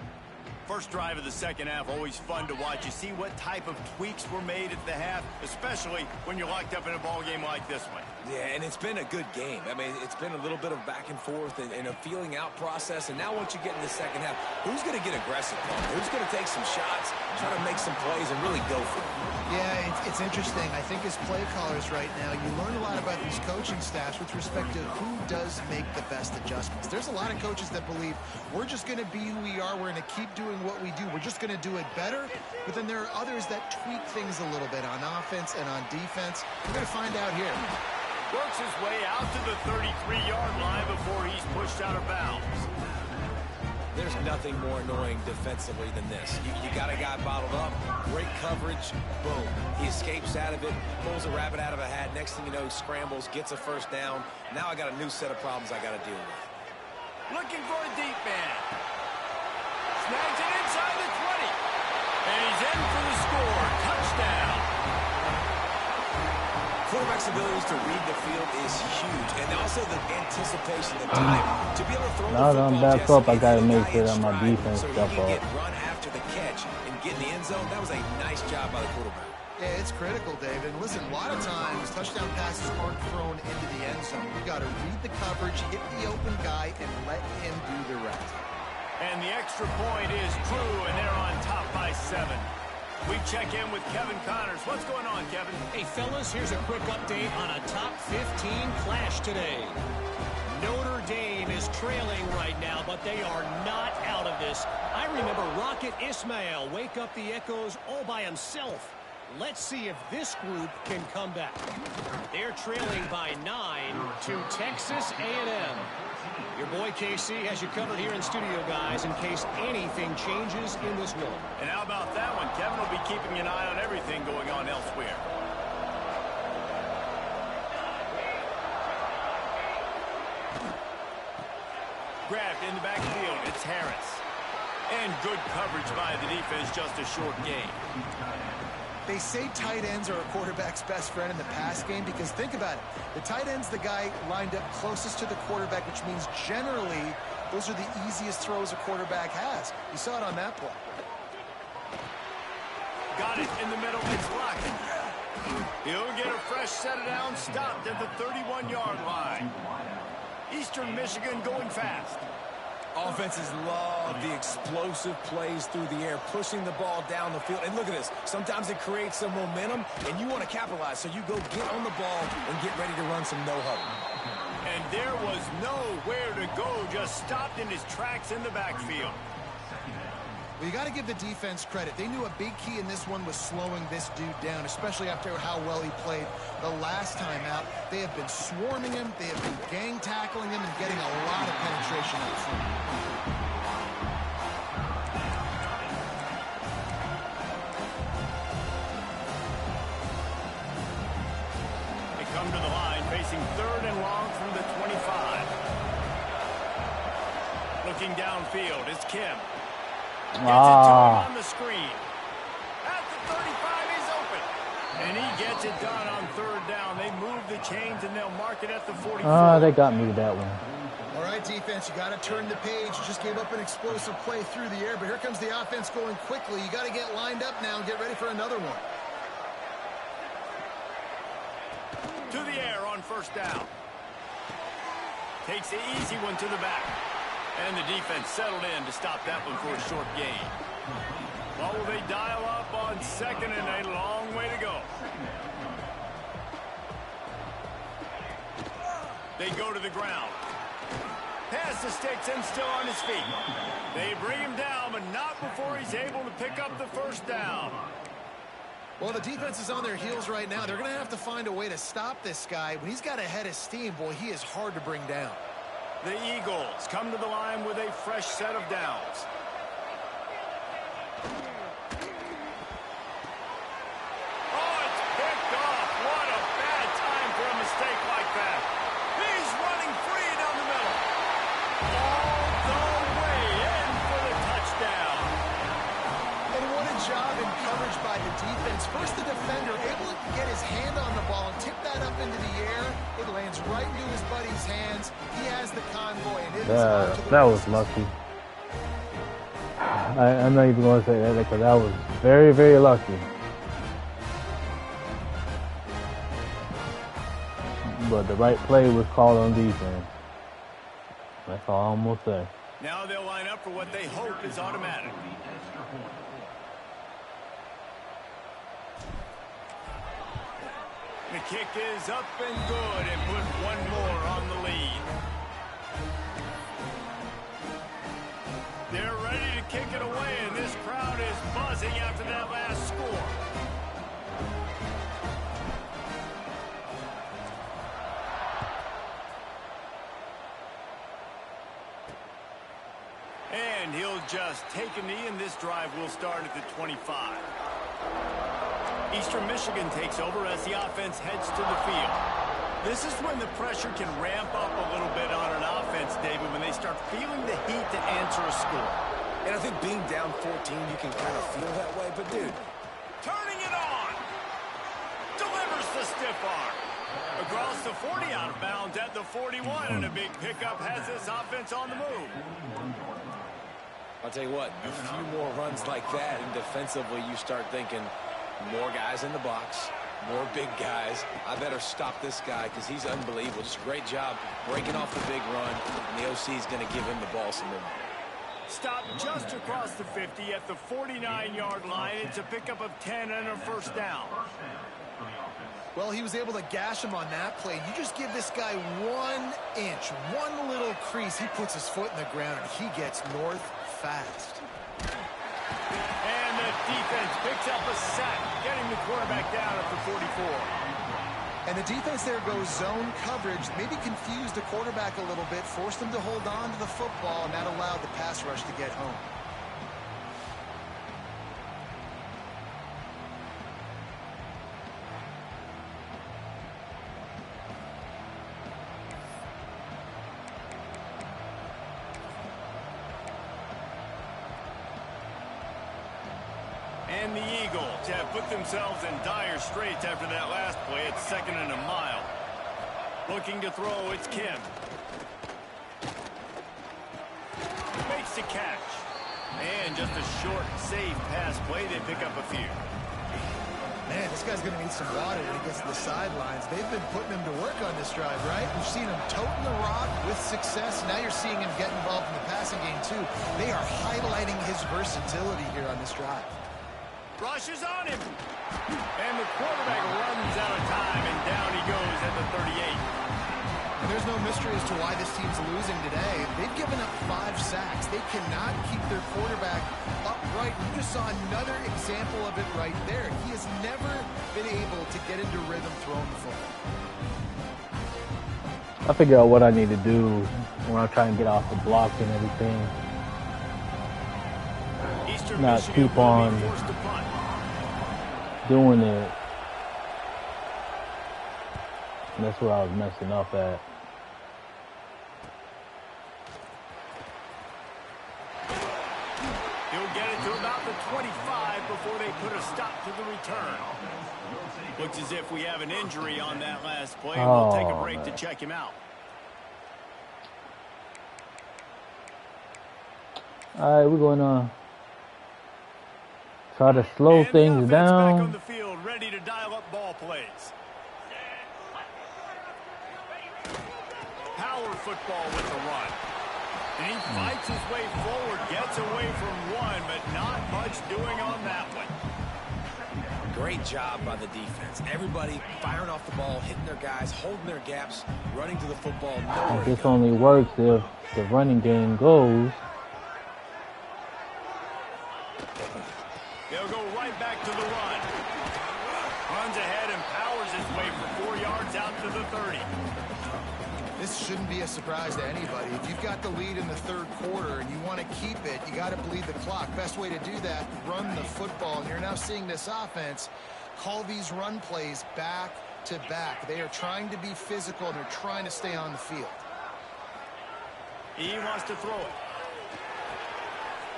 First drive of the second half, always fun to watch. You see what type of tweaks were made at the half, especially when you're locked up in a ball game like this one. Yeah, and it's been a good game. I mean, it's been a little bit of back and forth and a feeling out process. And now once you get in the second half, who's going to get aggressive? Who's going to take some shots, try to make some plays, and really go for it? Yeah, it's interesting. I think as play callers right now, you learn a lot about these coaching staffs with respect to who does make the best adjustments. There's a lot of coaches that believe we're just going to be who we are. We're going to keep doing what we do. We're just going to do it better. But then there are others that tweak things a little bit on offense and on defense. We're going to find out here. Works his way out to the 33-yard line before he's pushed out of bounds. There's nothing more annoying defensively than this. You got a guy bottled up, great coverage, boom. He escapes out of it, pulls a rabbit out of a hat. Next thing you know, he scrambles, gets a first down. Now I got a new set of problems I got to deal with. Looking for a deep man. Snags it inside the 20. And he's in for the score. Touchdown. Quarterback's abilities to read the field is huge, and also the anticipation, the time to be able to throw now the that I'm football. back up, I gotta make guy sure in that my stride, defense so he step can up. get run after the catch and get in the end zone. That was a nice job by the quarterback. Yeah, it's critical, David. Listen, a lot of times touchdown passes aren't thrown into the end zone. You got to read the coverage, hit the open guy, and let him do the rest. And the extra point is true, and they're on top by 7. We check in with Kevin Connors. What's going on, Kevin? Hey, fellas, here's a quick update on a top 15 clash today. Notre Dame is trailing right now, but they are not out of this. I remember Rocket Ismail wake up the echoes all by himself. Let's see if this group can come back. They're trailing by 9 to Texas A&M. Your boy KC has you covered here in studio, guys, in case anything changes in this one. And how about that one? Kevin will be keeping an eye on everything going on elsewhere. Grabbed in the backfield. It's Harris. And good coverage by the defense, just a short gain. They say tight ends are a quarterback's best friend in the pass game because think about it. The tight end's the guy lined up closest to the quarterback, which means generally those are the easiest throws a quarterback has. You saw it on that play. Got it in the middle. It's locked. He'll get a fresh set of down, stopped at the 31-yard line. Eastern Michigan going fast. Offenses love the explosive plays through the air, pushing the ball down the field. And look at this. Sometimes it creates some momentum, and you want to capitalize. So you go get on the ball and get ready to run some no-huddle. And there was nowhere to go, just stopped in his tracks in the backfield. Well, you got to give the defense credit. They knew a big key in this one was slowing this dude down, especially after how well he played the last time out. They have been swarming him, they have been gang tackling him, and getting a lot of penetration up front. They come to the line, facing 3rd and long from the 25. Looking downfield, it's Kim. Gets it to him on the screen. At the 35, he's open. And he gets it done on 3rd down. They move the chains, and they'll mark it at the 44. They got me with that one. All right, defense, you got to turn the page. You just gave up an explosive play through the air, but here comes the offense going quickly. You got to get lined up now and get ready for another one. To the air on 1st down. Takes the easy one to the back. And the defense settled in to stop that one for a short gain. Well, will they dial up on 2nd and a long way to go? They go to the ground. Pass the sticks and still on his feet. They bring him down, but not before he's able to pick up the 1st down. Well, the defense is on their heels right now. They're going to have to find a way to stop this guy. When he's got a head of steam, boy, he is hard to bring down. The Eagles come to the line with a fresh set of downs. Oh, it's picked off. What a bad time for a mistake like that. He's running free down the middle. All the way in for the touchdown. And what a job in coverage by the defense. First, the defender able to get his hand on the ball and tip that up into the air. It lands right into his buddy's hands. He has the convoy, and it is on to the that was lucky. I'm not even going to say that because that was very, very lucky. But the right play was called on defense. That's all I'm going to say. Now they'll line up for what they hope is automatic. The kick is up and good and put one more on the lead. They're ready to kick it away, and this crowd is buzzing after that last score. And he'll just take a knee, and this drive will start at the 25. Eastern Michigan takes over as the offense heads to the field. This is when the pressure can ramp up a little bit on an offense, David, when they start feeling the heat to answer a score. And I think being down 14, you can kind of feel that way. But, dude, turning it on. Delivers the stiff arm. Across the 40, out of bounds at the 41, and a big pickup has this offense on the move. I'll tell you what, a few more runs like that, and defensively you start thinking, more guys in the box, more big guys. I better stop this guy because he's unbelievable. Just a great job breaking off the big run, and the OC is going to give him the ball some more. Stop just across the 50 at the 49-yard line. It's a pickup of 10 and a 1st down. Well, he was able to gash him on that play. You just give this guy 1 inch, one little crease. He puts his foot in the ground, and he gets north fast. And the defense picks up a sack, getting the quarterback down at the 44. And the defense there goes zone coverage, maybe confused the quarterback a little bit, forced him to hold on to the football, and that allowed the pass rush to get home. And the Eagles have put themselves in dire straits after that last play at 2nd and a mile. Looking to throw, it's Kim. Makes the catch. And just a short, safe pass play. They pick up a few. Man, this guy's going to need some water when he gets to the sidelines. They've been putting him to work on this drive, right? We've seen him toting the rock with success. Now you're seeing him get involved in the passing game, too. They are highlighting his versatility here on this drive. Rushes on him. And the quarterback runs out of time, and down he goes at the 38. And there's no mystery as to why this team's losing today. They've given up 5 sacks. They cannot keep their quarterback upright. You just saw another example of it right there. He has never been able to get into rhythm throwing the football. I figure out what I need to do when I'm trying to get off the block and everything. Not keep on doing it. And that's where I was messing up at. He'll get it to about the 25 before they put a stop to the return. Looks as if we have an injury on that last play. We'll take a break to check him out. All right, we're going to try to slow things down. Back on the field, ready to dial up ball plays. Power football with the run. And he fights his way forward, gets away from one, but not much doing on that one. Great job by the defense. Everybody firing off the ball, hitting their guys, holding their gaps, running to the football. This only works if the running game goes. They'll go right back to the run. Runs ahead and powers his way for 4 yards out to the 30. This shouldn't be a surprise to anybody. If you've got the lead in the third quarter and you want to keep it, you got to bleed the clock. Best way to do that, run the football. And you're now seeing this offense call these run plays back to back. They are trying to be physical and they're trying to stay on the field. He wants to throw it.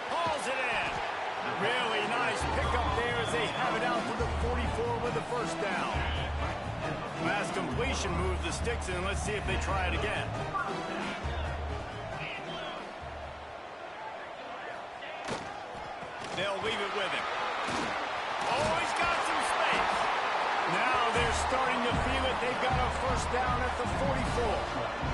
Hauls it in. Really nice pickup there as they have it out to the 44 with the first down. Last completion moves the sticks in. Let's see if they try it again. They'll leave it with him. Oh, he's got some space. Now they're starting to feel it. They've got a first down at the 44.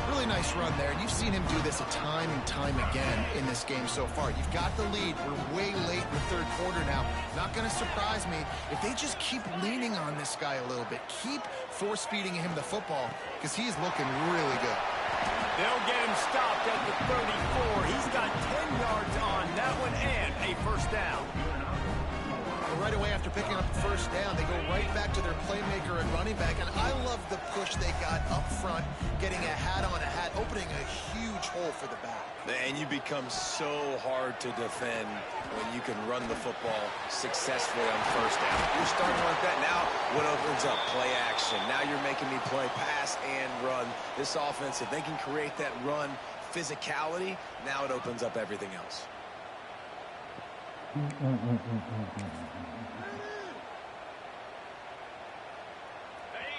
Really nice run there, and you've seen him do this a time and time again in this game so far. You've got the lead. We're way late in the third quarter now. Not going to surprise me if they just keep leaning on this guy a little bit. Keep force-feeding him the football because he's looking really good. They'll get him stopped at the 34. He's got 10 yards on that one and a first down. Right away after picking up the first down, they go right back to their playmaker and running back. And I love the push they got up front, getting a hat on a hat, opening a huge hole for the back. And you become so hard to defend when you can run the football successfully on first down. You're starting like that now. What opens up? Play action. Now you're making me play pass and run. This offense, if they can create that run physicality, now it opens up everything else.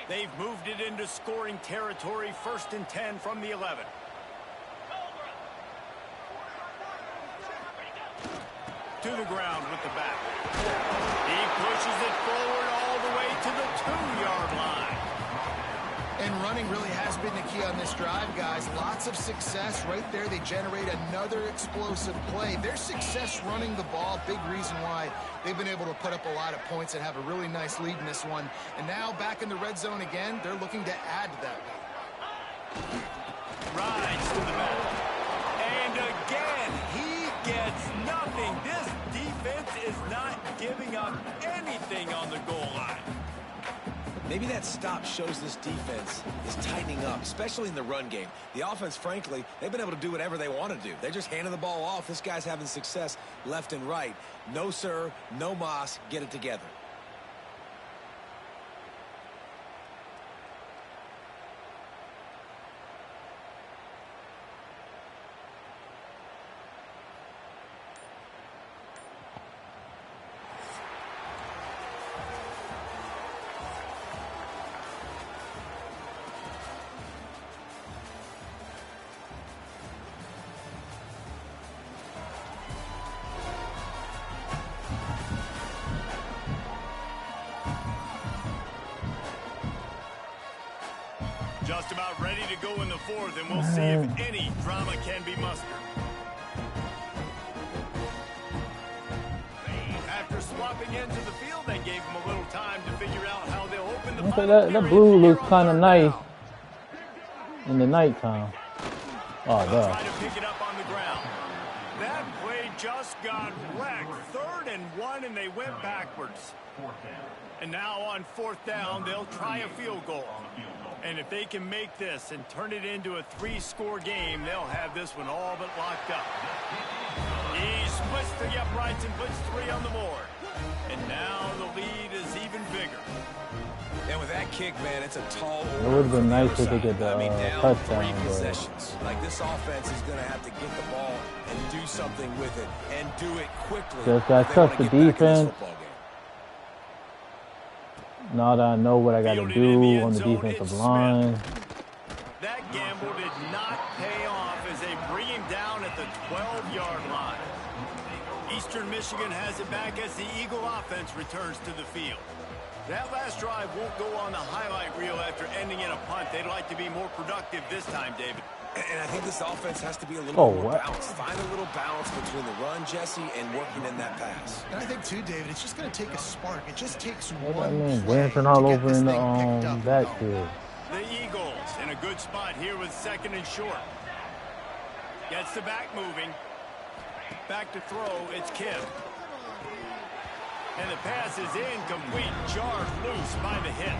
They've moved it into scoring territory, 1st and 10 from the 11. To the ground with the back. He pushes it forward all the way to the 2-yard line. And running really has been the key on this drive, guys. Lots of success right there. They generate another explosive play. Their success running the ball, big reason why they've been able to put up a lot of points and have a really nice lead in this one. And now back in the red zone again, they're looking to add to that lead. Rides to the back. And again, he gets nothing. This defense is not giving up anything on the goal line. Maybe that stop shows this defense is tightening up, especially in the run game. The offense, frankly, they've been able to do whatever they want to do. They're just handing the ball off. This guy's having success left and right. No, sir, no mas. Get it together. Just about ready to go in the fourth, and we'll see if any drama can be mustered. After swapping into the field, they gave him a little time to figure out how they'll open the final that blue looks kind of nice in the nighttime. Oh, try to pick it up on the ground. That play just got wrecked. 3rd and 1, and they went backwards. And now on 4th down, they'll try a field goal. And if they can make this and turn it into a 3-score game, they'll have this one all but locked up. He splits the uprights and puts 3 on the board. And now the lead is even bigger. And with that kick, man, it's a tall order. It would have been nice if they get the down touchdown. 3 possessions. Like, this offense is going to have to get the ball and do something with it, and do it quickly. Just got to trust the defense. Now that I know what I got to do on the defensive line. That gamble did not pay off as they bring him down at the 12-yard line. Eastern Michigan has it back as the Eagle offense returns to the field. That last drive won't go on the highlight reel after ending in a punt. They'd like to be more productive this time, David. And I think this offense has to be a little more balanced. Find a little balance between the run, Jesse, and working in that pass. And I think, too, David, it's just going to take a spark. It just takes one play dancing all over in the backfield. The Eagles in a good spot here with 2nd and short. Gets the back moving. Back to throw. It's Kim. And the pass is incomplete. Jarred loose by the hit.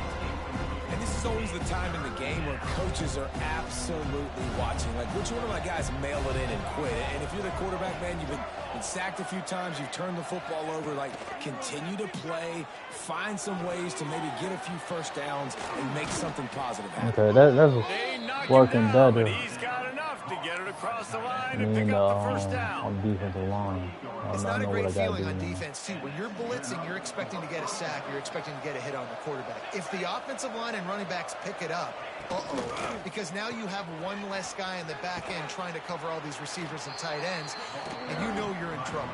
And this is always the time in the game where coaches are absolutely watching. Like, which one of my guys mail it in and quit? And if you're the quarterback, man, you've been sacked a few times, you've turned the football over. Like, continue to play, find some ways to maybe get a few first downs and make something positive happen. Okay, that's working better. He's got enough to get it across the line and pick up the first down. On defensive line. It's not a great feeling on defense, too. When you're blitzing, you're expecting to get a sack. You're expecting to get a hit on the quarterback. If the offensive line and running backs pick it up, because now you have one less guy in the back end trying to cover all these receivers and tight ends, and you know you're in trouble.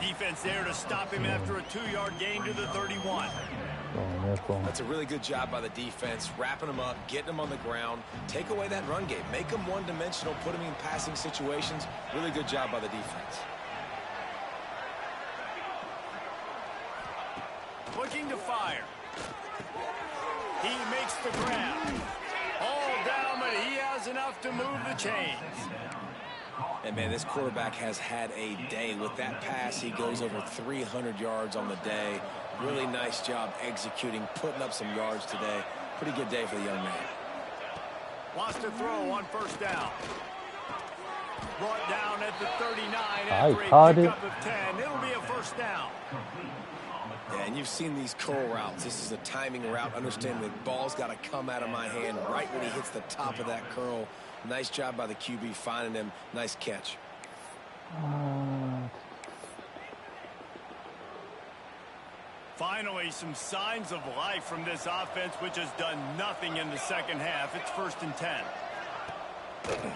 Defense there to stop him after a 2-yard gain to the 31. That's a really good job by the defense, wrapping them up, getting them on the ground, take away that run game, make them one-dimensional, put them in passing situations. Really good job by the defense. Looking to fire. He makes the grab. All down, but he has enough to move the chains. And, man, this quarterback has had a day. With that pass, he goes over 300 yards on the day. Really nice job executing, putting up some yards today. Pretty good day for the young man. Wants to throw on 1st down. Brought down at the 39 after a pickup of 10. It'll be a 1st down. Yeah, and you've seen these curl routes. This is a timing route. Understand the ball's got to come out of my hand right when he hits the top of that curl. Nice job by the QB finding him. Nice catch. Finally, some signs of life from this offense, which has done nothing in the 2nd half. It's 1st and 10.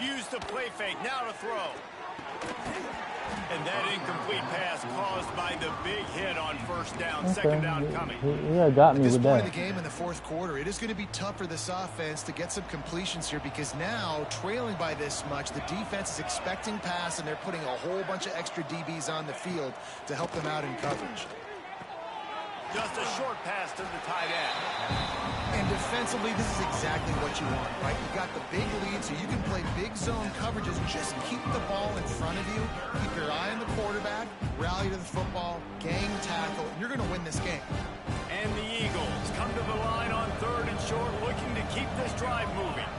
Use the play fake. Now to throw. And that incomplete pass caused by the big hit on 1st down. 2nd down coming. Yeah, got me with that. At this point of the game in the 4th quarter, it is going to be tough for this offense to get some completions here because now, trailing by this much, the defense is expecting pass, and they're putting a whole bunch of extra DBs on the field to help them out in coverage. Just a short pass to the tight end. And defensively, this is exactly what you want, right? You've got the big lead, so you can play big zone coverages. Just keep the ball in front of you. Keep your eye on the quarterback. Rally to the football. Gang tackle. And you're going to win this game. And the Eagles come to the line on 3rd and short, looking to keep this drive moving.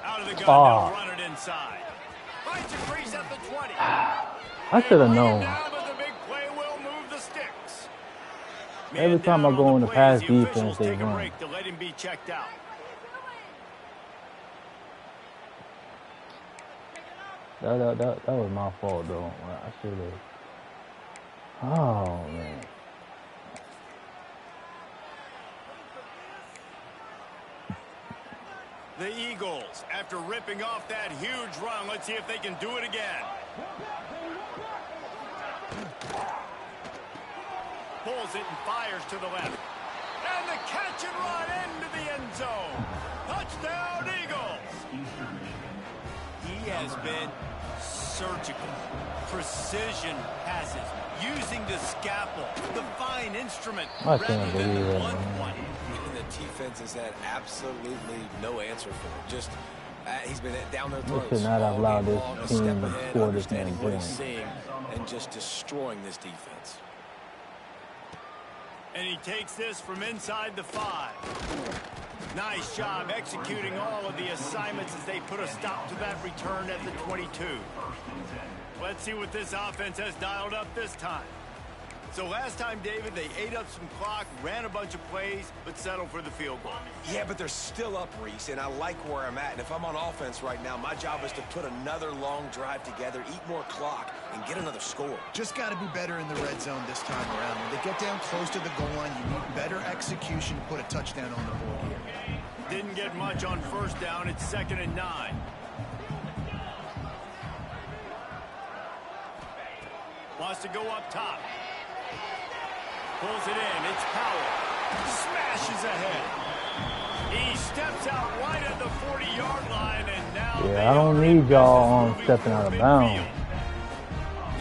Out of the gun, they'll run it inside. Finds a crease at the 20. I should have known. Every time I go in the pass defense, they run. To let him be checked out. That was my fault, though. I should have. Oh, man. The Eagles, after ripping off that huge run, let's see if they can do it again. Pulls it and fires to the left. And the catch and run into the end zone. Touchdown, Eagles. He has been surgical. Precision passes. Using the scalpel, the fine instrument, rather than the blunt one. And the defense has had absolutely no answer for him. Just he's been down their throats. They should not have allowed this team to score this many points. And just destroying this defense. And he takes this from inside the 5. Nice job executing all of the assignments as they put a stop to that return at the 22. Let's see what this offense has dialed up this time. So last time, David, they ate up some clock, ran a bunch of plays, but settled for the field goal. Yeah, but they're still up, Reese, and I like where I'm at. And if I'm on offense right now, my job is to put another long drive together, eat more clock, and get another score. Just got to be better in the red zone this time around. When they get down close to the goal line, you need better execution to put a touchdown on the board here. Didn't get much on first down. It's 2nd and 9. Wants to go up top. Pulls it in. It's Powell. Smashes ahead. He steps out right at the 40-yard line, and now I don't need y'all stepping out of bounds.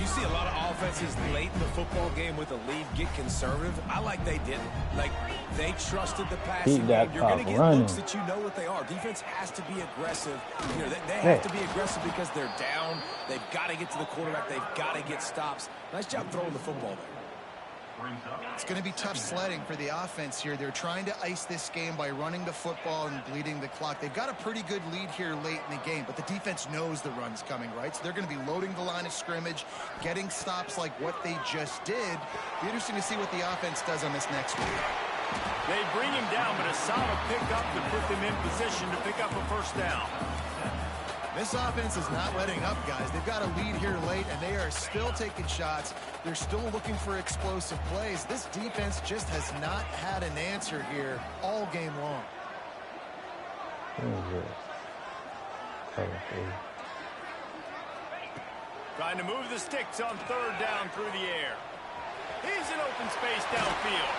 You see a lot of offenses late in the football game with a lead get conservative. I like they didn't. Like, they trusted the passing game. You're going to get looks that you know what they are. Defense has to be aggressive. You know, they have to be aggressive because they're down. They've got to get to the quarterback. They've got to get stops. Nice job throwing the football there. It's going to be tough sledding for the offense here. They're trying to ice this game by running the football and bleeding the clock. They've got a pretty good lead here late in the game, but the defense knows the run's coming, right? So they're going to be loading the line of scrimmage, getting stops like what they just did. Be interesting to see what the offense does on this next week. They bring him down, but a solid pickup to put them in position to pick up a first down. This offense is not letting up, guys. They've got a lead here late, and they are still taking shots. They're still looking for explosive plays. This defense just has not had an answer here all game long. Trying to move the sticks on 3rd down through the air. He's in open space downfield.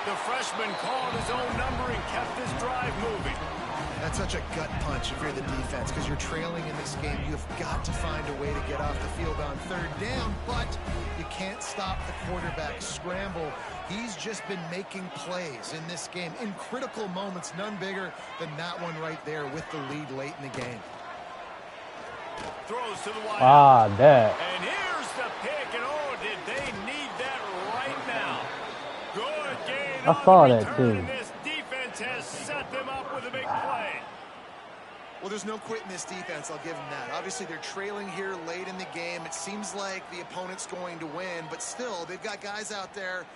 The freshman called his own number and kept his drive moving. That's such a gut punch if you're the defense, because you're trailing in this game. You've got to find a way to get off the field on 3rd down, but you can't stop the quarterback scramble. He's just been making plays in this game in critical moments, none bigger than that one right there with the lead late in the game. Throws to the wide. That. And here's the pick, and oh, did they need that right now. Good gain. I saw that too. This defense has set them up with a big play. Well, there's no quitting this defense, I'll give them that. Obviously, they're trailing here late in the game. It seems like the opponent's going to win, but still, they've got guys out there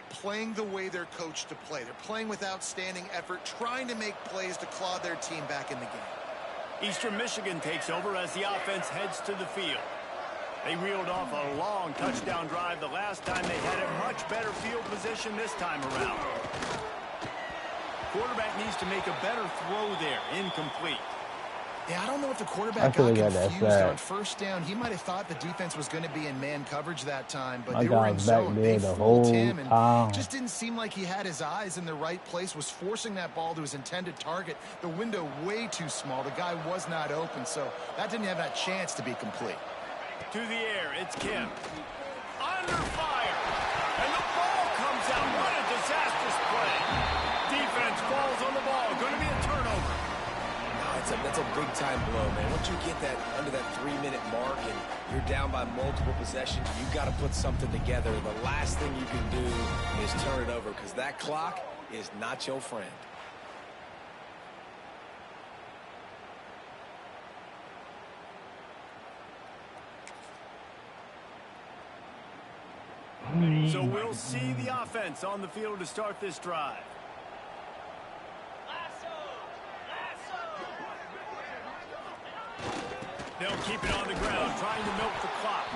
playing the way they're coached to play. They're playing with outstanding effort, trying to make plays to claw their team back in the game. Eastern Michigan takes over as the offense heads to the field. They reeled off a long touchdown drive the last time. They had a much better field position this time around. Quarterback needs to make a better throw there. Incomplete. Yeah, I don't know if the quarterback got confused on 1st down. He might have thought the defense was going to be in man coverage that time, but they were in zone. They fooled him, and just didn't seem like he had his eyes in the right place, was forcing that ball to his intended target. The window way too small. The guy was not open, so that didn't have that chance to be complete. To the air, it's Kim. Under fire, and the ball comes out. What a disastrous play. Defense falls on the ball. Going to be a turnover. That's a big-time blow, man. Once you get that under that 3-minute mark and you're down by multiple possessions, you've got to put something together. The last thing you can do is turn it over because that clock is not your friend. So we'll see the offense on the field to start this drive. They'll keep it on the ground, trying to milk the clock.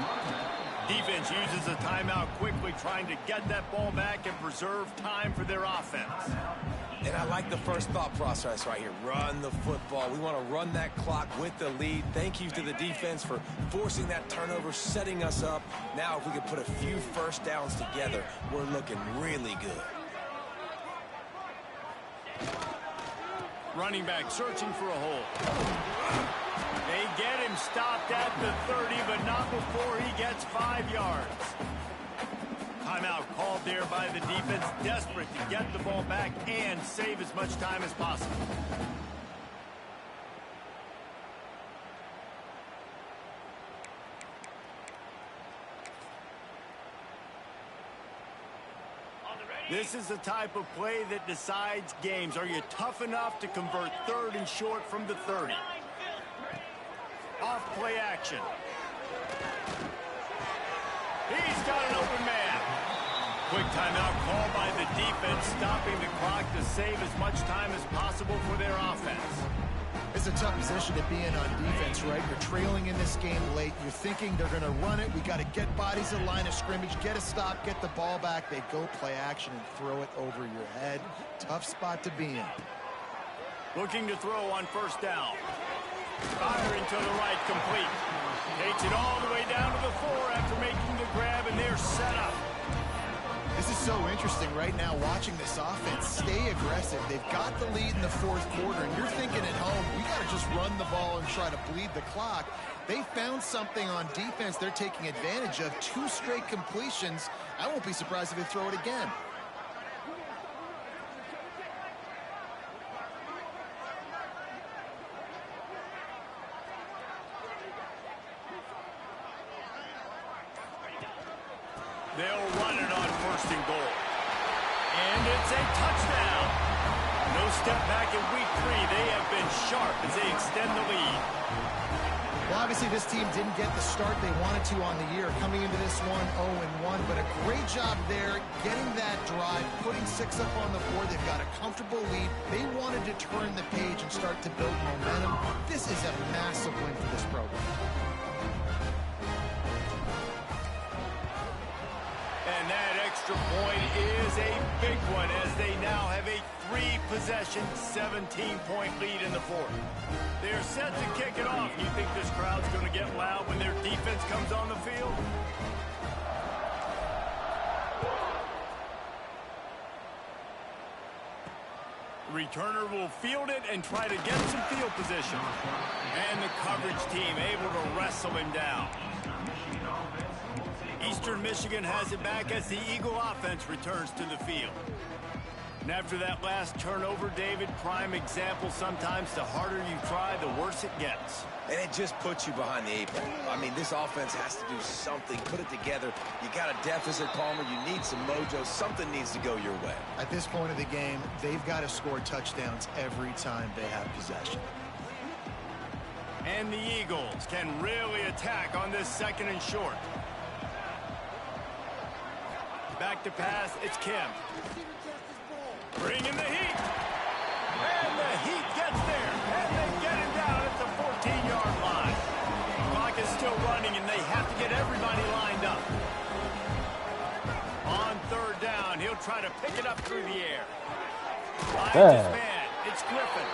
Defense uses a timeout quickly, trying to get that ball back and preserve time for their offense. And I like the first thought process right here. Run the football. We want to run that clock with the lead. Thank you to the defense for forcing that turnover, setting us up. Now if we can put a few first downs together, we're looking really good. Running back searching for a hole. They get him stopped at the 30, but not before he gets 5 yards. Timeout called there by the defense, desperate to get the ball back and save as much time as possible. This is the type of play that decides games. Are you tough enough to convert 3rd and short from the 30? Off play action. He's got an open man. Quick timeout called by the defense, stopping the clock to save as much time as possible for their offense. It's a tough position to be in on defense, right? You're trailing in this game late. You're thinking they're going to run it. We got to get bodies in line of scrimmage, get a stop, get the ball back. They go play action and throw it over your head. Tough spot to be in. Looking to throw on 1st down. Firing to the right, complete. Takes it all the way down to the 4 after making the grab, and they're set up. This is so interesting right now, watching this offense stay aggressive. They've got the lead in the 4th quarter, and you're thinking at home, we got to just run the ball and try to bleed the clock. They found something on defense they're taking advantage of. 2 straight completions. I won't be surprised if they throw it again. They'll run it on 1st and goal. And it's a touchdown. No step back in week 3. They have been sharp as they extend the lead. Well, obviously this team didn't get the start they wanted to on the year. Coming into this one 0-1, but a great job there getting that drive, putting 6 up on the board. They've got a comfortable lead. They wanted to turn the page and start to build momentum. This is a massive win for this program. And that extra point is a big one as they now have a 3-possession, 17-point lead in the 4th. They're set to kick it off. You think this crowd's going to get loud when their defense comes on the field? Returner will field it and try to get some field position. And the coverage team able to wrestle him down. Eastern Michigan has it back as the Eagle offense returns to the field. And after that last turnover, David, prime example, sometimes the harder you try, the worse it gets. And it just puts you behind the 8 ball. I mean, this offense has to do something, put it together. You got a deficit, Palmer. You need some mojo. Something needs to go your way. At this point of the game, they've got to score touchdowns every time they have possession. And the Eagles can really attack on this 2nd and short. Back to pass, it's Kim. Bringing the heat. And the heat gets there. And they get him down at the 14-yard line. Clock is still running, and they have to get everybody lined up. On 3rd down, he'll try to pick it up through the air. Finds his man. It's Griffin.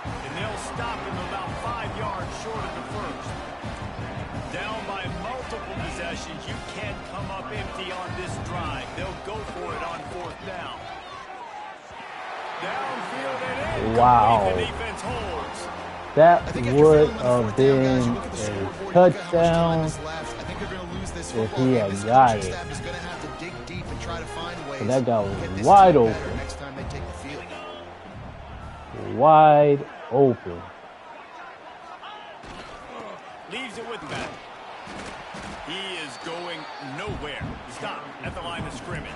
And they'll stop him about 5 yards short of the 1st. Down by multiple possessions, you can't come up empty on this drive. They'll go for it on 4th down. Downfield and in. Wow. The defense holds. That would have been a touchdown if he had got it. But that guy was wide open. Wide open. Leaves it with that. He is going nowhere. Stop at the line of scrimmage.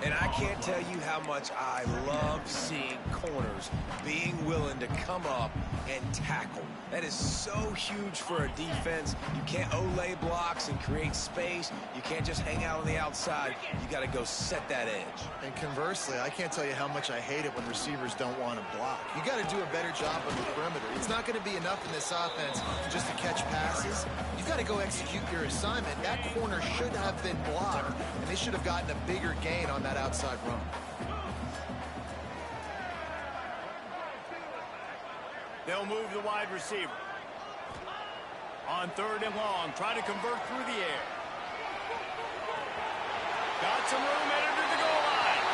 And I can't tell you how much I love seeing corners being willing to come up and tackle. That is so huge for a defense. You can't olay blocks and create space. You can't just hang out on the outside. You got to go set that edge. And conversely, I can't tell you how much I hate it when receivers don't want to block. You got to do a better job on the perimeter. It's not going to be enough in this offense just to catch passes. You got to go execute your assignment. That corner should have been blocked, and they should have gotten a bigger gain on that outside run. They'll move the wide receiver. On 3rd and long, try to convert through the air. Got some room headed to the goal line.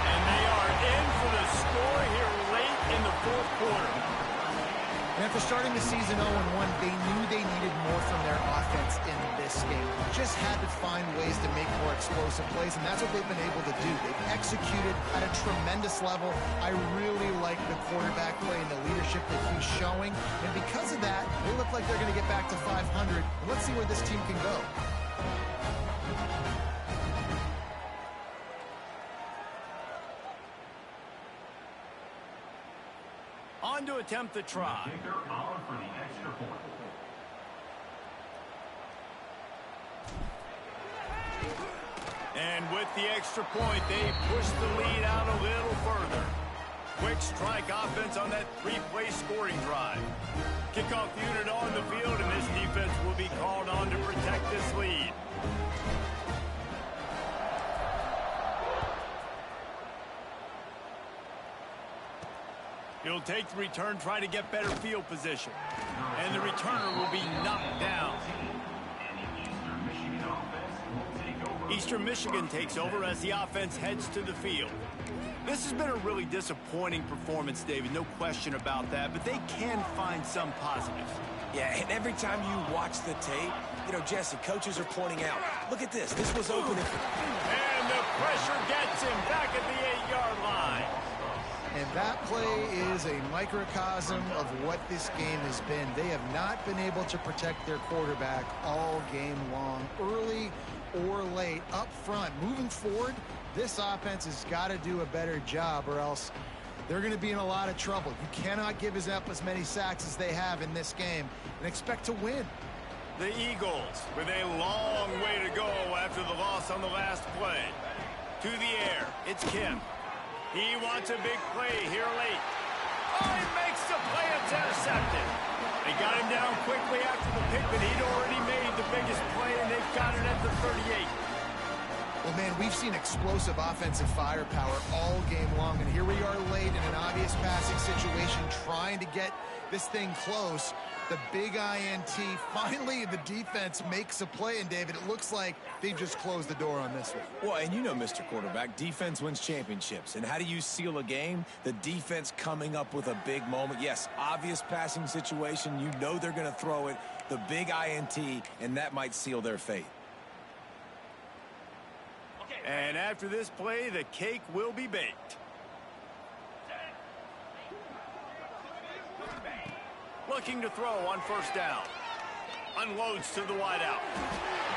And they are in for the score here fourth quarter. And after starting the season 0-1, they knew they needed more from their offense in this game. Just had to find ways to make more explosive plays, and that's what they've been able to do. They've executed at a tremendous level. I really like the quarterback play and the leadership that he's showing. And because of that, they look like they're going to get back to 500. And let's see where this team can go. On to attempt the try. And with the extra point, they push the lead out a little further. Quick strike offense on that three-play scoring drive. Kickoff unit on the field, and this defense will be called on to protect this lead. He'll take the return, try to get better field position. And the returner will be knocked down. Eastern Michigan takes over as the offense heads to the field. This has been a really disappointing performance, David, no question about that, but they can find some positives. Yeah, and every time you watch the tape, you know, Jesse, coaches are pointing out, look at this was open. And the pressure gets him back at the 8-yard line. And that play is a microcosm of what this game has been. They have not been able to protect their quarterback all game long, early or late, up front. Moving forward, this offense has got to do a better job, or else they're going to be in a lot of trouble. You cannot give up as many sacks as they have in this game and expect to win. The Eagles with a long way to go after the loss on the last play. To the air, it's Kim. He wants a big play here late. Oh, he makes the play. It's intercepted. They got him down quickly after the pick, but he'd already made the biggest play, and they've got it at the 38. Well, man, we've seen explosive offensive firepower all game long, and here we are late in an obvious passing situation trying to get this thing close. The big INT, finally the defense makes a play, and David, it looks like they've just closed the door on this one. Well, and you know, Mr. Quarterback, defense wins championships. And how do you seal a game? The defense coming up with a big moment. Yes, obvious passing situation. You know they're going to throw it. The big INT, and that might seal their fate. And after this play, the cake will be baked. Looking to throw on first down. Unloads to the wideout.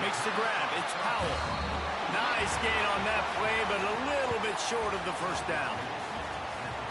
Makes the grab. It's Powell. Nice gain on that play, but a little bit short of the first down.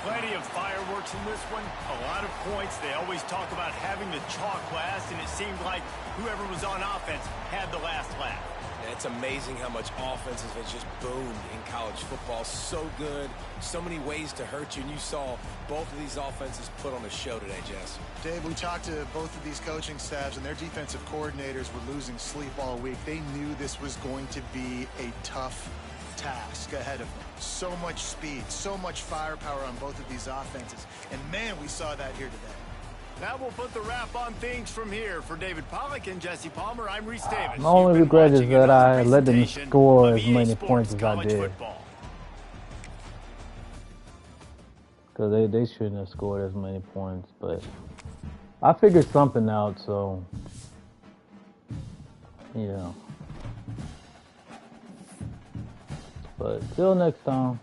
Plenty of fireworks in this one. A lot of points. They always talk about having the chalk last, and it seemed like whoever was on offense had the last laugh. It's amazing how much offenses have just boomed in college football. So good, so many ways to hurt you, and you saw both of these offenses put on a show today, Jess. Dave, we talked to both of these coaching staffs, and their defensive coordinators were losing sleep all week. They knew this was going to be a tough task ahead of them. So much speed, so much firepower on both of these offenses, and man, we saw that here today. That will put the wrap on things from here. For David Pollack and Jesse Palmer, I'm Reese Davis. My only regret is that I let them score as many points as I did. Because they shouldn't have scored as many points. But I figured something out, so yeah. But till next time.